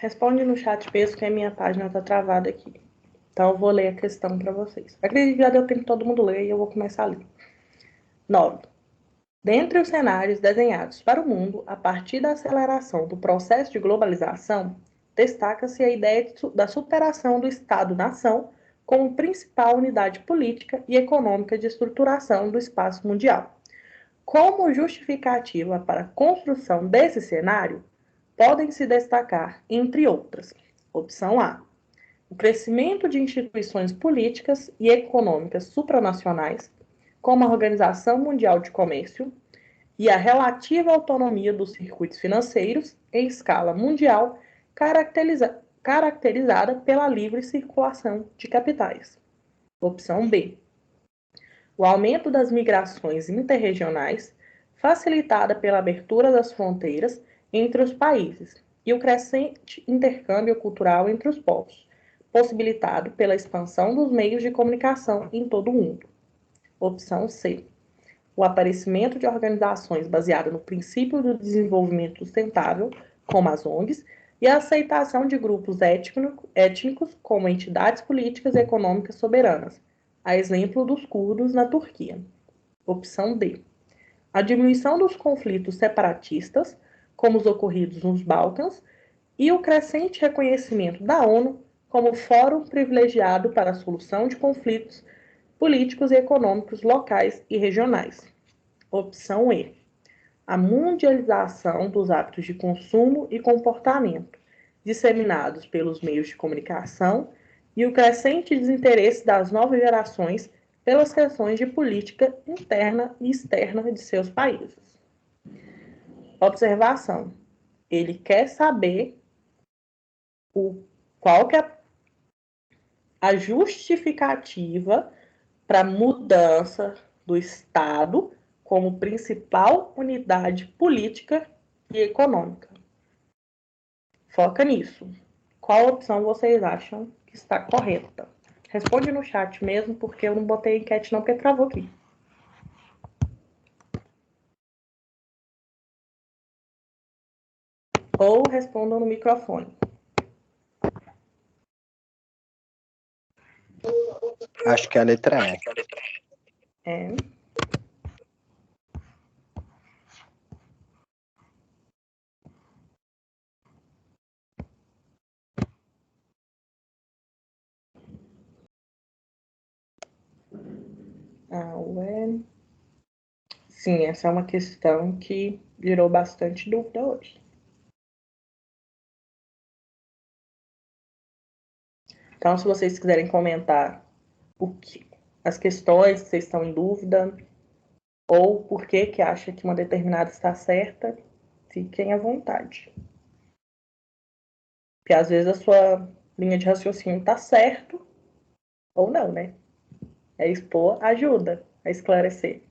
Responde no chat mesmo que a minha página está travada aqui. Então, eu vou ler a questão para vocês. Acredito que já deu tempo todo mundo ler e eu vou começar a ler. 9. Dentre os cenários desenhados para o mundo, a partir da aceleração do processo de globalização, destaca-se a ideia da superação do Estado-nação como principal unidade política e econômica de estruturação do espaço mundial. Como justificativa para a construção desse cenário, podem se destacar, entre outras, opção A, o crescimento de instituições políticas e econômicas supranacionais, como a Organização Mundial de Comércio, e a relativa autonomia dos circuitos financeiros em escala mundial, caracterizada pela livre circulação de capitais. Opção B, o aumento das migrações interregionais, facilitada pela abertura das fronteiras entre os países e o crescente intercâmbio cultural entre os povos, possibilitado pela expansão dos meios de comunicação em todo o mundo. Opção C, o aparecimento de organizações baseadas no princípio do desenvolvimento sustentável, como as ONGs, e a aceitação de grupos étnicos como entidades políticas e econômicas soberanas, a exemplo dos curdos na Turquia. Opção D, a diminuição dos conflitos separatistas, como os ocorridos nos Balcãs, e o crescente reconhecimento da ONU como fórum privilegiado para a solução de conflitos políticos e econômicos locais e regionais. Opção E, a mundialização dos hábitos de consumo e comportamento, disseminados pelos meios de comunicação, e o crescente desinteresse das novas gerações pelas questões de política interna e externa de seus países. Observação. Ele quer saber qual que é a justificativa para a mudança do Estado como principal unidade política e econômica. Foca nisso. Qual opção vocês acham que está correta? Responde no chat mesmo, porque eu não botei enquete não, porque travou aqui. Ou respondam no microfone. Acho que é a letra E. É. Ué. Sim, essa é uma questão que gerou bastante dúvida hoje. Então, se vocês quiserem comentar as questões que vocês estão em dúvida, ou por que que acha que uma determinada está certa, fiquem à vontade. Porque às vezes a sua linha de raciocínio está certo, ou não, né? Expor ajuda a esclarecer.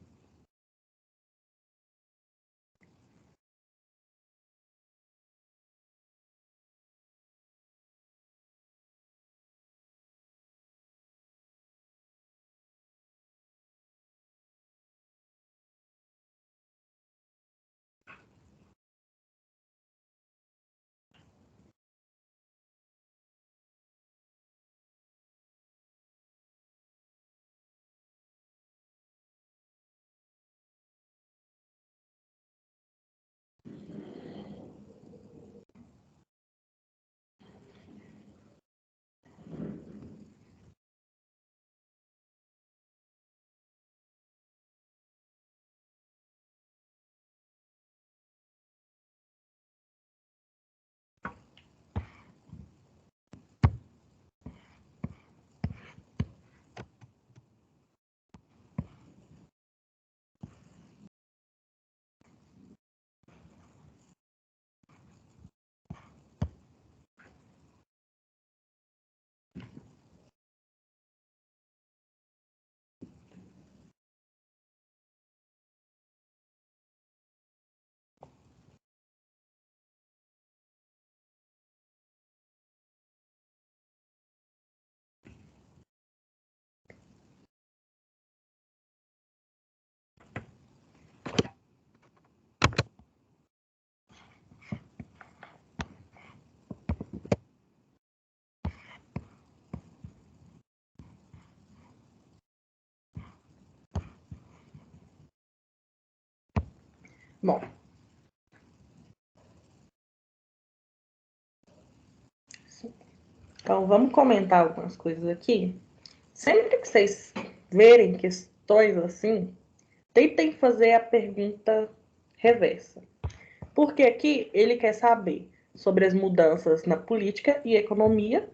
Bom, então vamos comentar algumas coisas aqui. Sempre que vocês verem questões assim, tentem fazer a pergunta reversa. Porque aqui ele quer saber sobre as mudanças na política e economia,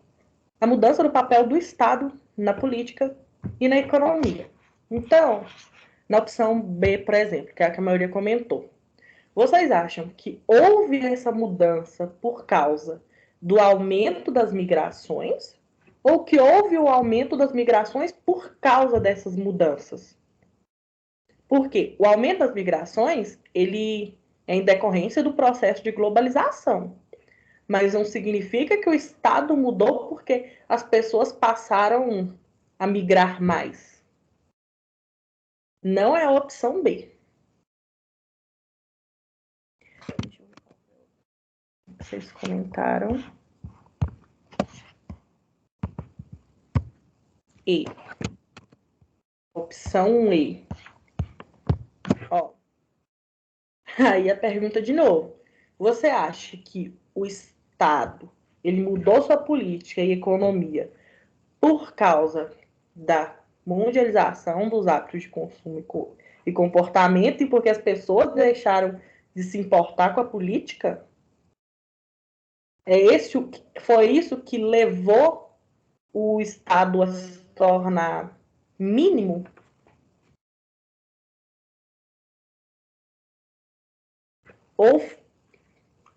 a mudança do papel do Estado na política e na economia. Então, na opção B, por exemplo, que é a que a maioria comentou, vocês acham que houve essa mudança por causa do aumento das migrações ou que houve o aumento das migrações por causa dessas mudanças? Porque o aumento das migrações, ele é em decorrência do processo de globalização, mas não significa que o Estado mudou porque as pessoas passaram a migrar mais. Não é a opção B. Vocês comentaram. E. Opção E. Ó. Aí a pergunta de novo. Você acha que o Estado ele mudou sua política e economia por causa da mundialização dos hábitos de consumo e comportamento e porque as pessoas deixaram de se importar com a política? Foi isso que levou o Estado a se tornar mínimo? Ou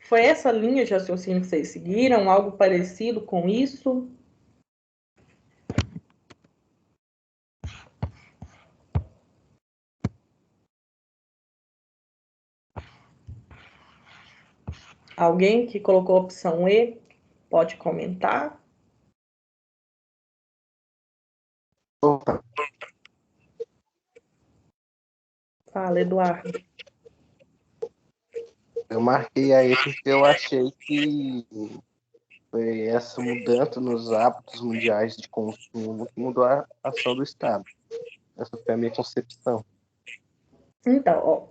foi essa linha de raciocínio que vocês seguiram? Algo parecido com isso? Alguém que colocou a opção E pode comentar? Opa, Fala, Eduardo. eu marquei aí porque eu achei que foi essa mudança nos hábitos mundiais de consumo que mudou a ação do Estado. Essa foi a minha concepção. Então, ó,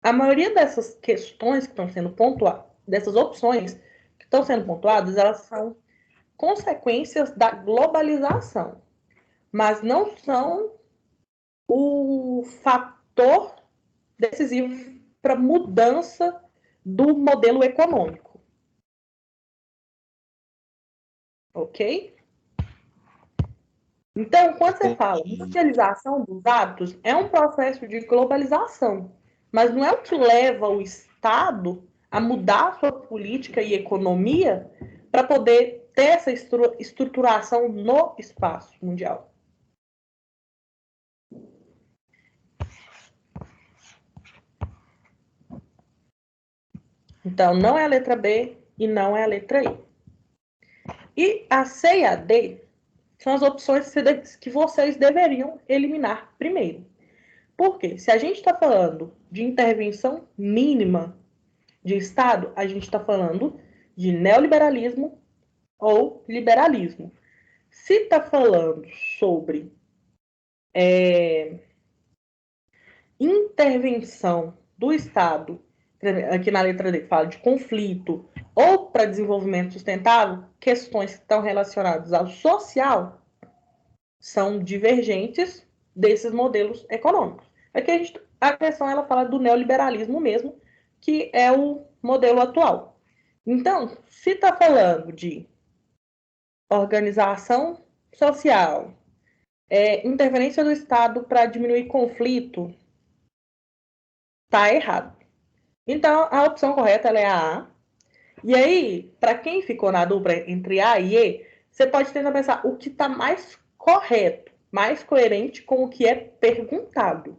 a maioria dessas questões que estão sendo pontuadas, dessas opções que estão sendo pontuadas, elas são consequências da globalização, mas não são o fator decisivo para a mudança do modelo econômico. Ok? Então, quando você fala mundialização dos hábitos, é um processo de globalização, mas não é o que leva o Estado a mudar a sua política e economia para poder ter essa estruturação no espaço mundial. Então, não é a letra B e não é a letra I. E a C e a D são as opções que vocês deveriam eliminar primeiro. Por quê? Se a gente está falando de intervenção mínima de Estado, a gente está falando de neoliberalismo ou liberalismo. Se está falando sobre intervenção do Estado, aqui na letra D fala de conflito ou para desenvolvimento sustentável, questões que estão relacionadas ao social são divergentes desses modelos econômicos. Aqui a questão ela fala do neoliberalismo mesmo, que é o modelo atual. Então, se está falando de organização social, interferência do Estado para diminuir conflito, está errado. Então, a opção correta é a A. E aí, para quem ficou na dúvida entre A e E, você pode tentar pensar o que está mais correto, mais coerente com o que é perguntado.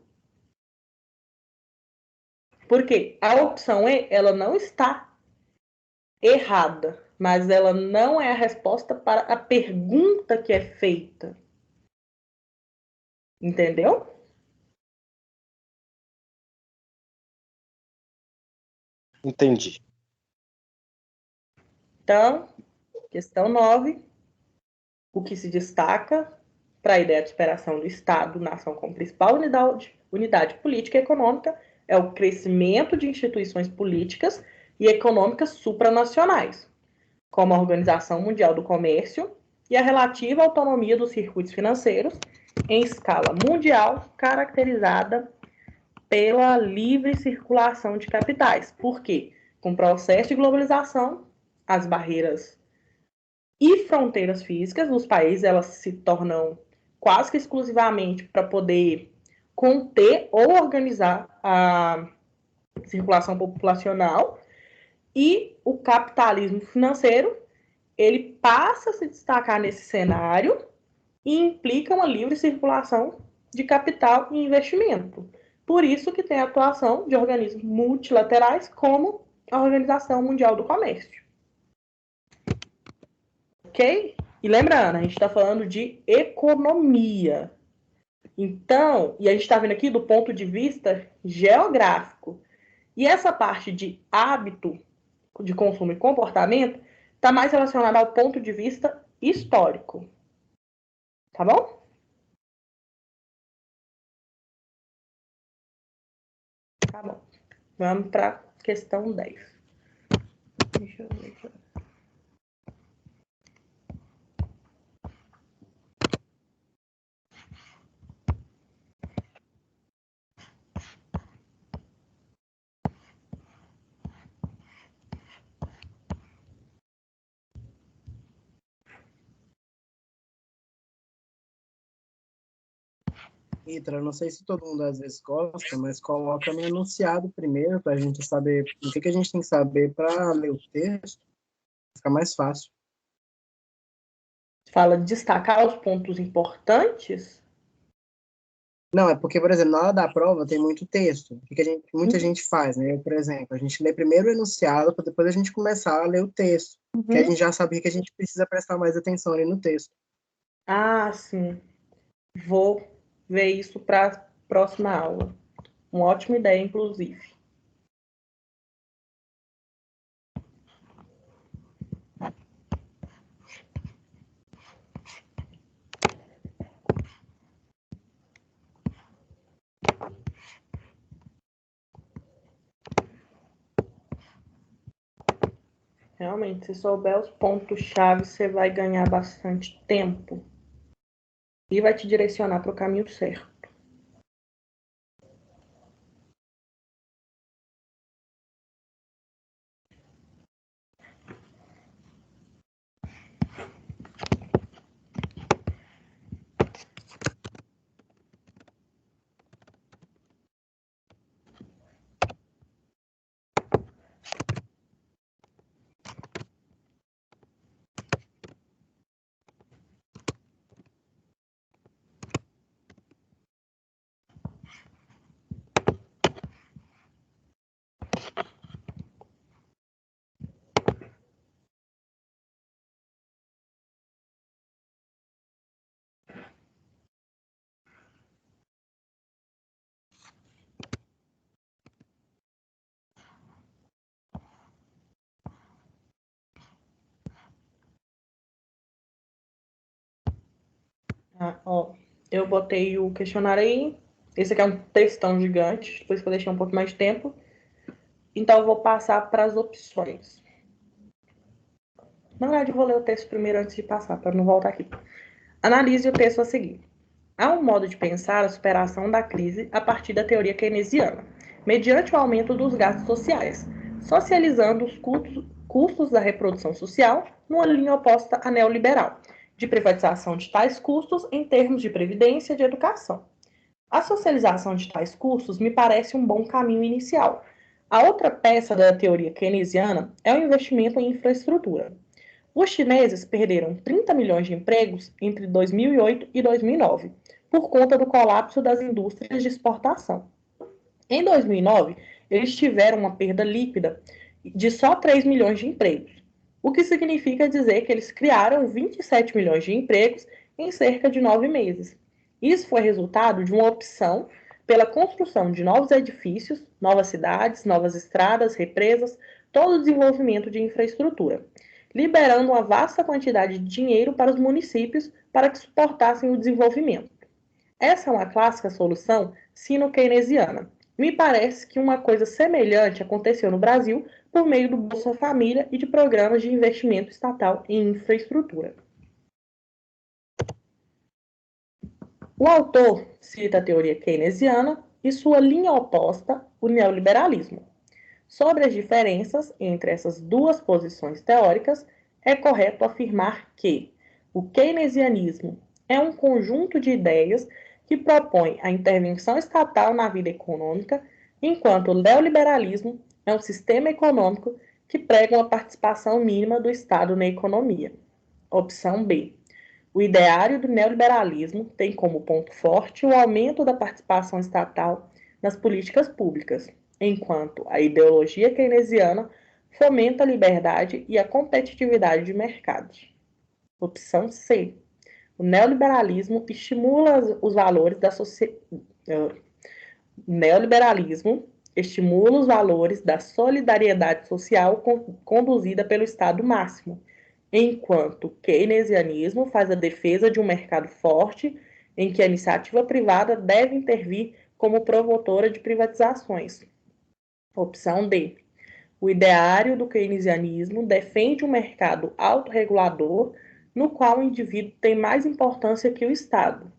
Porque a opção E, ela não está errada, mas ela não é a resposta para a pergunta que é feita. Entendeu? Entendi. Então, questão 9. O que se destaca para a ideia de superação do Estado, nação como principal unidade política e econômica é o crescimento de instituições políticas e econômicas supranacionais, como a Organização Mundial do Comércio e a relativa autonomia dos circuitos financeiros em escala mundial, caracterizada pela livre circulação de capitais. Por quê? Com o processo de globalização, as barreiras e fronteiras físicas dos países, elas se tornam quase que exclusivamente para poder conter ou organizar a circulação populacional, e o capitalismo financeiro, ele passa a se destacar nesse cenário e implica uma livre circulação de capital e investimento. Por isso que tem a atuação de organismos multilaterais como a Organização Mundial do Comércio. Ok? E lembrando, a gente está falando de economia. Então, e a gente está vendo aqui do ponto de vista geográfico. E essa parte de hábito de consumo e comportamento está mais relacionada ao ponto de vista histórico. Tá bom? Tá bom. Vamos para a questão 10. Deixa eu ver aqui. Itra, não sei se todo mundo às vezes gosta, mas coloca no enunciado primeiro, para a gente saber o que a gente tem que saber para ler o texto, fica mais fácil. Fala de destacar os pontos importantes. Não, é porque, por exemplo, na hora da prova tem muito texto. O que muita gente faz, né? Eu, por exemplo, a gente lê primeiro o enunciado, para depois a gente começar a ler o texto. Que a gente já sabe que a gente precisa prestar mais atenção ali no texto. Ah, sim. Vou ver isso para a próxima aula. Uma ótima ideia, inclusive. Realmente, se souber os pontos-chave, você vai ganhar bastante tempo e vai te direcionar para o caminho certo. Eu botei o questionário aí. Esse aqui é um textão gigante, depois que eu deixei um pouco mais de tempo. Então, eu vou passar para as opções. Na verdade, eu vou ler o texto primeiro antes de passar, para não voltar aqui. Analise o texto a seguir. Há um modo de pensar a superação da crise a partir da teoria keynesiana, mediante o aumento dos gastos sociais, socializando os custos da reprodução social numa linha oposta à neoliberal, de privatização de tais custos em termos de previdência e de educação. A socialização de tais custos me parece um bom caminho inicial. A outra peça da teoria keynesiana é o investimento em infraestrutura. Os chineses perderam 30 milhões de empregos entre 2008 e 2009, por conta do colapso das indústrias de exportação. Em 2009, eles tiveram uma perda líquida de só 3 milhões de empregos, o que significa dizer que eles criaram 27 milhões de empregos em cerca de 9 meses. Isso foi resultado de uma opção pela construção de novos edifícios, novas cidades, novas estradas, represas, todo o desenvolvimento de infraestrutura, liberando uma vasta quantidade de dinheiro para os municípios para que suportassem o desenvolvimento. Essa é uma clássica solução sino-keynesiana, Me parece que uma coisa semelhante aconteceu no Brasil por meio do Bolsa Família e de programas de investimento estatal em infraestrutura. O autor cita a teoria keynesiana e sua linha oposta, o neoliberalismo. Sobre as diferenças entre essas duas posições teóricas, é correto afirmar que o keynesianismo é um conjunto de ideias que propõe a intervenção estatal na vida econômica, enquanto o neoliberalismo é um sistema econômico que prega uma participação mínima do Estado na economia. Opção B. O ideário do neoliberalismo tem como ponto forte o aumento da participação estatal nas políticas públicas, enquanto a ideologia keynesiana fomenta a liberdade e a competitividade de mercados. Opção C. O neoliberalismo estimula os valores da solidariedade social conduzida pelo Estado máximo, enquanto o keynesianismo faz a defesa de um mercado forte em que a iniciativa privada deve intervir como promotora de privatizações. Opção D. O ideário do keynesianismo defende um mercado autorregulador no qual o indivíduo tem mais importância que o Estado,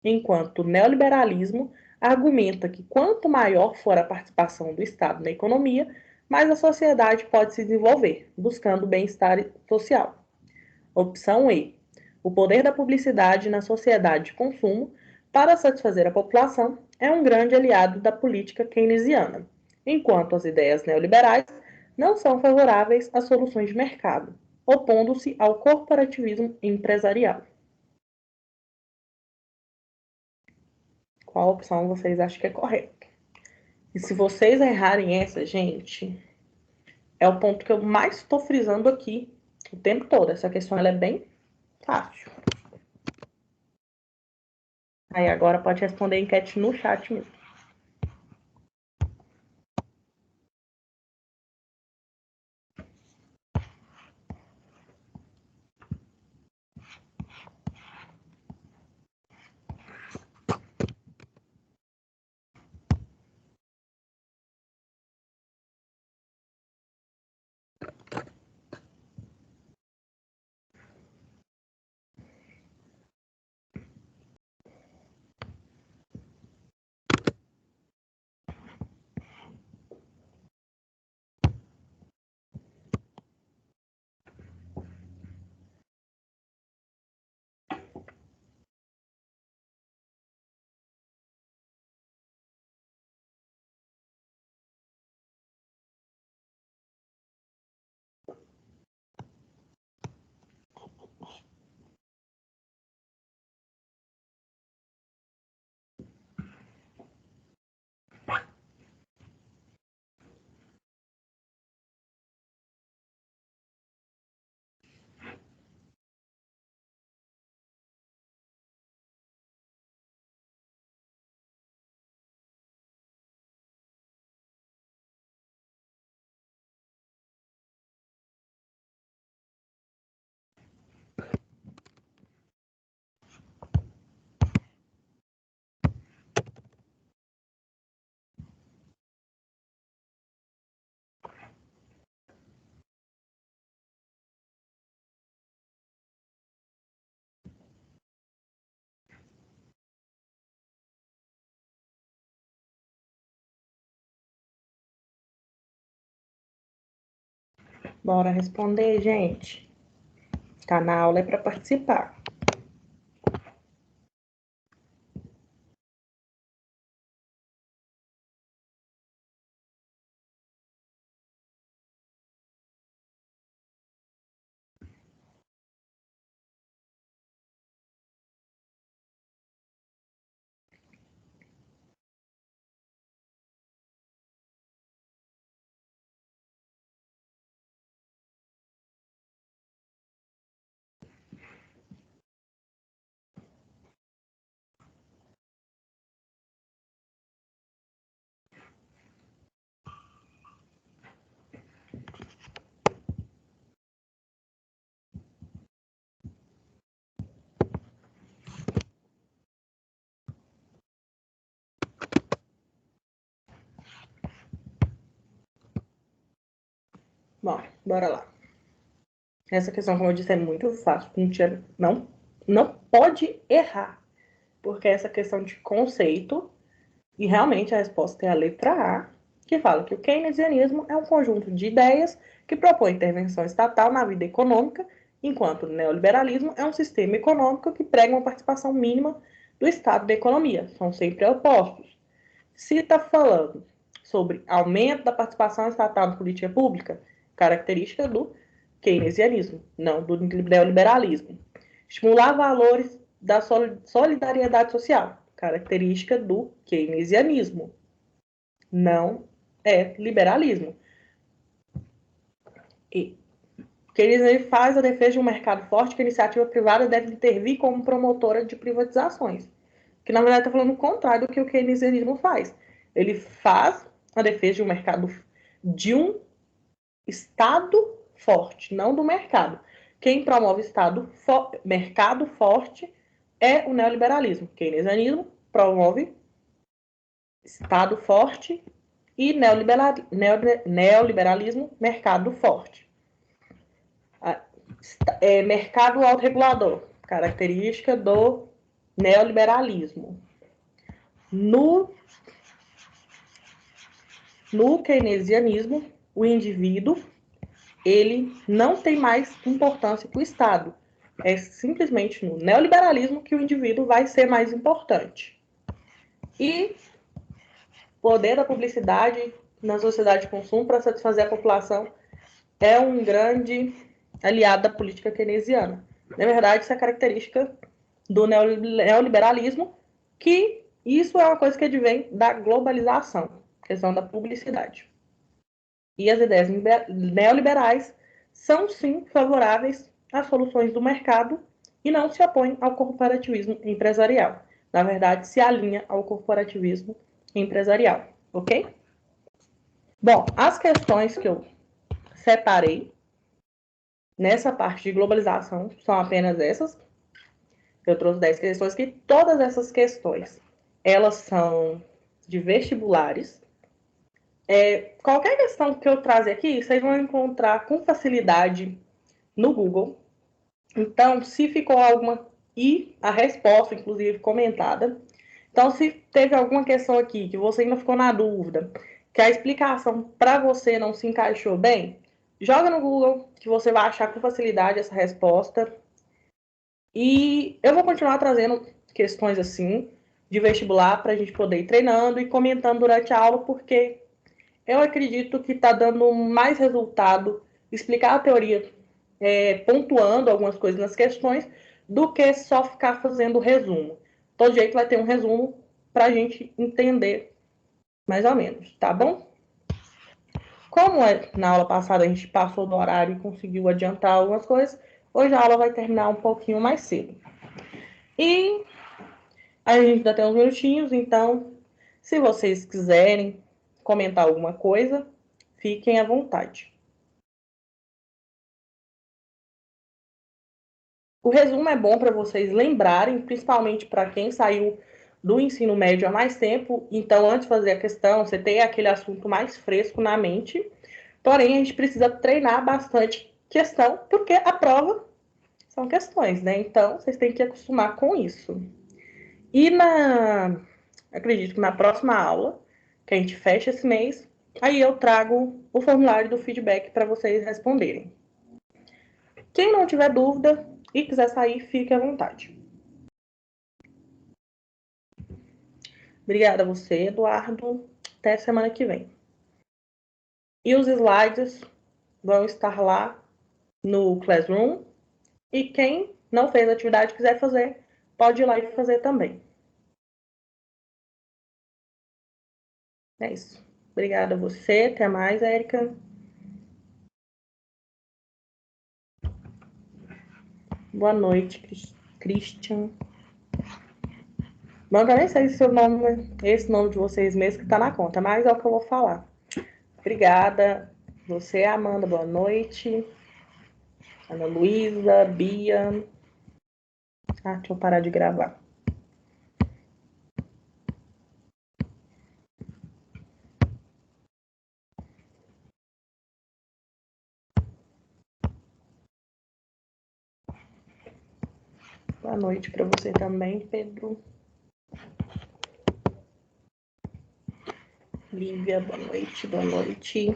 enquanto o neoliberalismo argumenta que quanto maior for a participação do Estado na economia, mais a sociedade pode se desenvolver, buscando bem-estar social. Opção E. O poder da publicidade na sociedade de consumo para satisfazer a população é um grande aliado da política keynesiana, enquanto as ideias neoliberais não são favoráveis às soluções de mercado, opondo-se ao corporativismo empresarial. Qual opção vocês acham que é correta? E se vocês errarem essa, gente, é o ponto que eu mais estou frisando aqui o tempo todo. Essa questão ela é bem fácil. Aí agora pode responder a enquete no chat mesmo. Bora responder, gente. Tá na aula é para participar. Bom, bora lá. Essa questão, como eu disse, é muito fácil. Não pode errar, porque essa questão de conceito, e realmente a resposta é a letra A, que fala que o keynesianismo é um conjunto de ideias que propõe intervenção estatal na vida econômica, enquanto o neoliberalismo é um sistema econômico que prega uma participação mínima do Estado da economia. São sempre opostos. Se está falando sobre aumento da participação estatal na política pública, característica do keynesianismo, não do neoliberalismo. Estimular valores da solidariedade social, característica do keynesianismo, não é liberalismo. E Keynes faz a defesa de um mercado forte que a iniciativa privada deve intervir como promotora de privatizações, que na verdade está falando o contrário do que o keynesianismo faz. Ele faz a defesa de um mercado, de um Estado forte, não do mercado. Quem promove mercado forte é o neoliberalismo. Keynesianismo promove Estado forte e neoliberalismo, mercado forte. Mercado autorregulador, característica do neoliberalismo. No keynesianismo, o indivíduo ele não tem mais importância que o Estado. É simplesmente no neoliberalismo que o indivíduo vai ser mais importante. E o poder da publicidade na sociedade de consumo para satisfazer a população é um grande aliado da política keynesiana. Na verdade, isso é característica do neoliberalismo, que isso é uma coisa que advém da globalização, questão da publicidade. E as ideias neoliberais são, sim, favoráveis às soluções do mercado e não se opõem ao corporativismo empresarial. Na verdade, se alinha ao corporativismo empresarial, ok? Bom, as questões que eu separei nessa parte de globalização são apenas essas. Eu trouxe 10 questões, que todas essas questões, elas são de vestibulares. Qualquer questão que eu trazer aqui, vocês vão encontrar com facilidade no Google. Então, se ficou alguma... E a resposta, inclusive, comentada. Então, se teve alguma questão aqui que você ainda ficou na dúvida, que a explicação para você não se encaixou bem, joga no Google, que você vai achar com facilidade essa resposta. E eu vou continuar trazendo questões assim, de vestibular, para a gente poder ir treinando e comentando durante a aula, porque eu acredito que está dando mais resultado explicar a teoria, pontuando algumas coisas nas questões, do que só ficar fazendo resumo. Todo jeito vai ter um resumo para a gente entender mais ou menos, tá bom? Como na aula passada a gente passou do horário e conseguiu adiantar algumas coisas, hoje a aula vai terminar um pouquinho mais cedo. E a gente ainda tem uns minutinhos, então, se vocês quiserem comentar alguma coisa, fiquem à vontade. O resumo é bom para vocês lembrarem, principalmente para quem saiu do ensino médio há mais tempo. Então, antes de fazer a questão, você tem aquele assunto mais fresco na mente. Porém, a gente precisa treinar bastante questão, porque a prova são questões, né? Então, vocês têm que acostumar com isso. E acredito que na próxima aula, que a gente fecha esse mês, aí eu trago o formulário do feedback para vocês responderem. Quem não tiver dúvida e quiser sair, fique à vontade. Obrigada a você, Eduardo. Até semana que vem. E os slides vão estar lá no Classroom. E quem não fez a atividade e quiser fazer, pode ir lá e fazer também. É isso. Obrigada a você. Até mais, Érica. Boa noite, Christian. Bom, eu nem sei se esse nome de vocês mesmo que tá na conta, mas é o que eu vou falar. Obrigada. Você, Amanda, boa noite. Ana Luísa, Bia. Deixa eu parar de gravar. Boa noite para você também, Pedro. Lívia, boa noite, boa noite.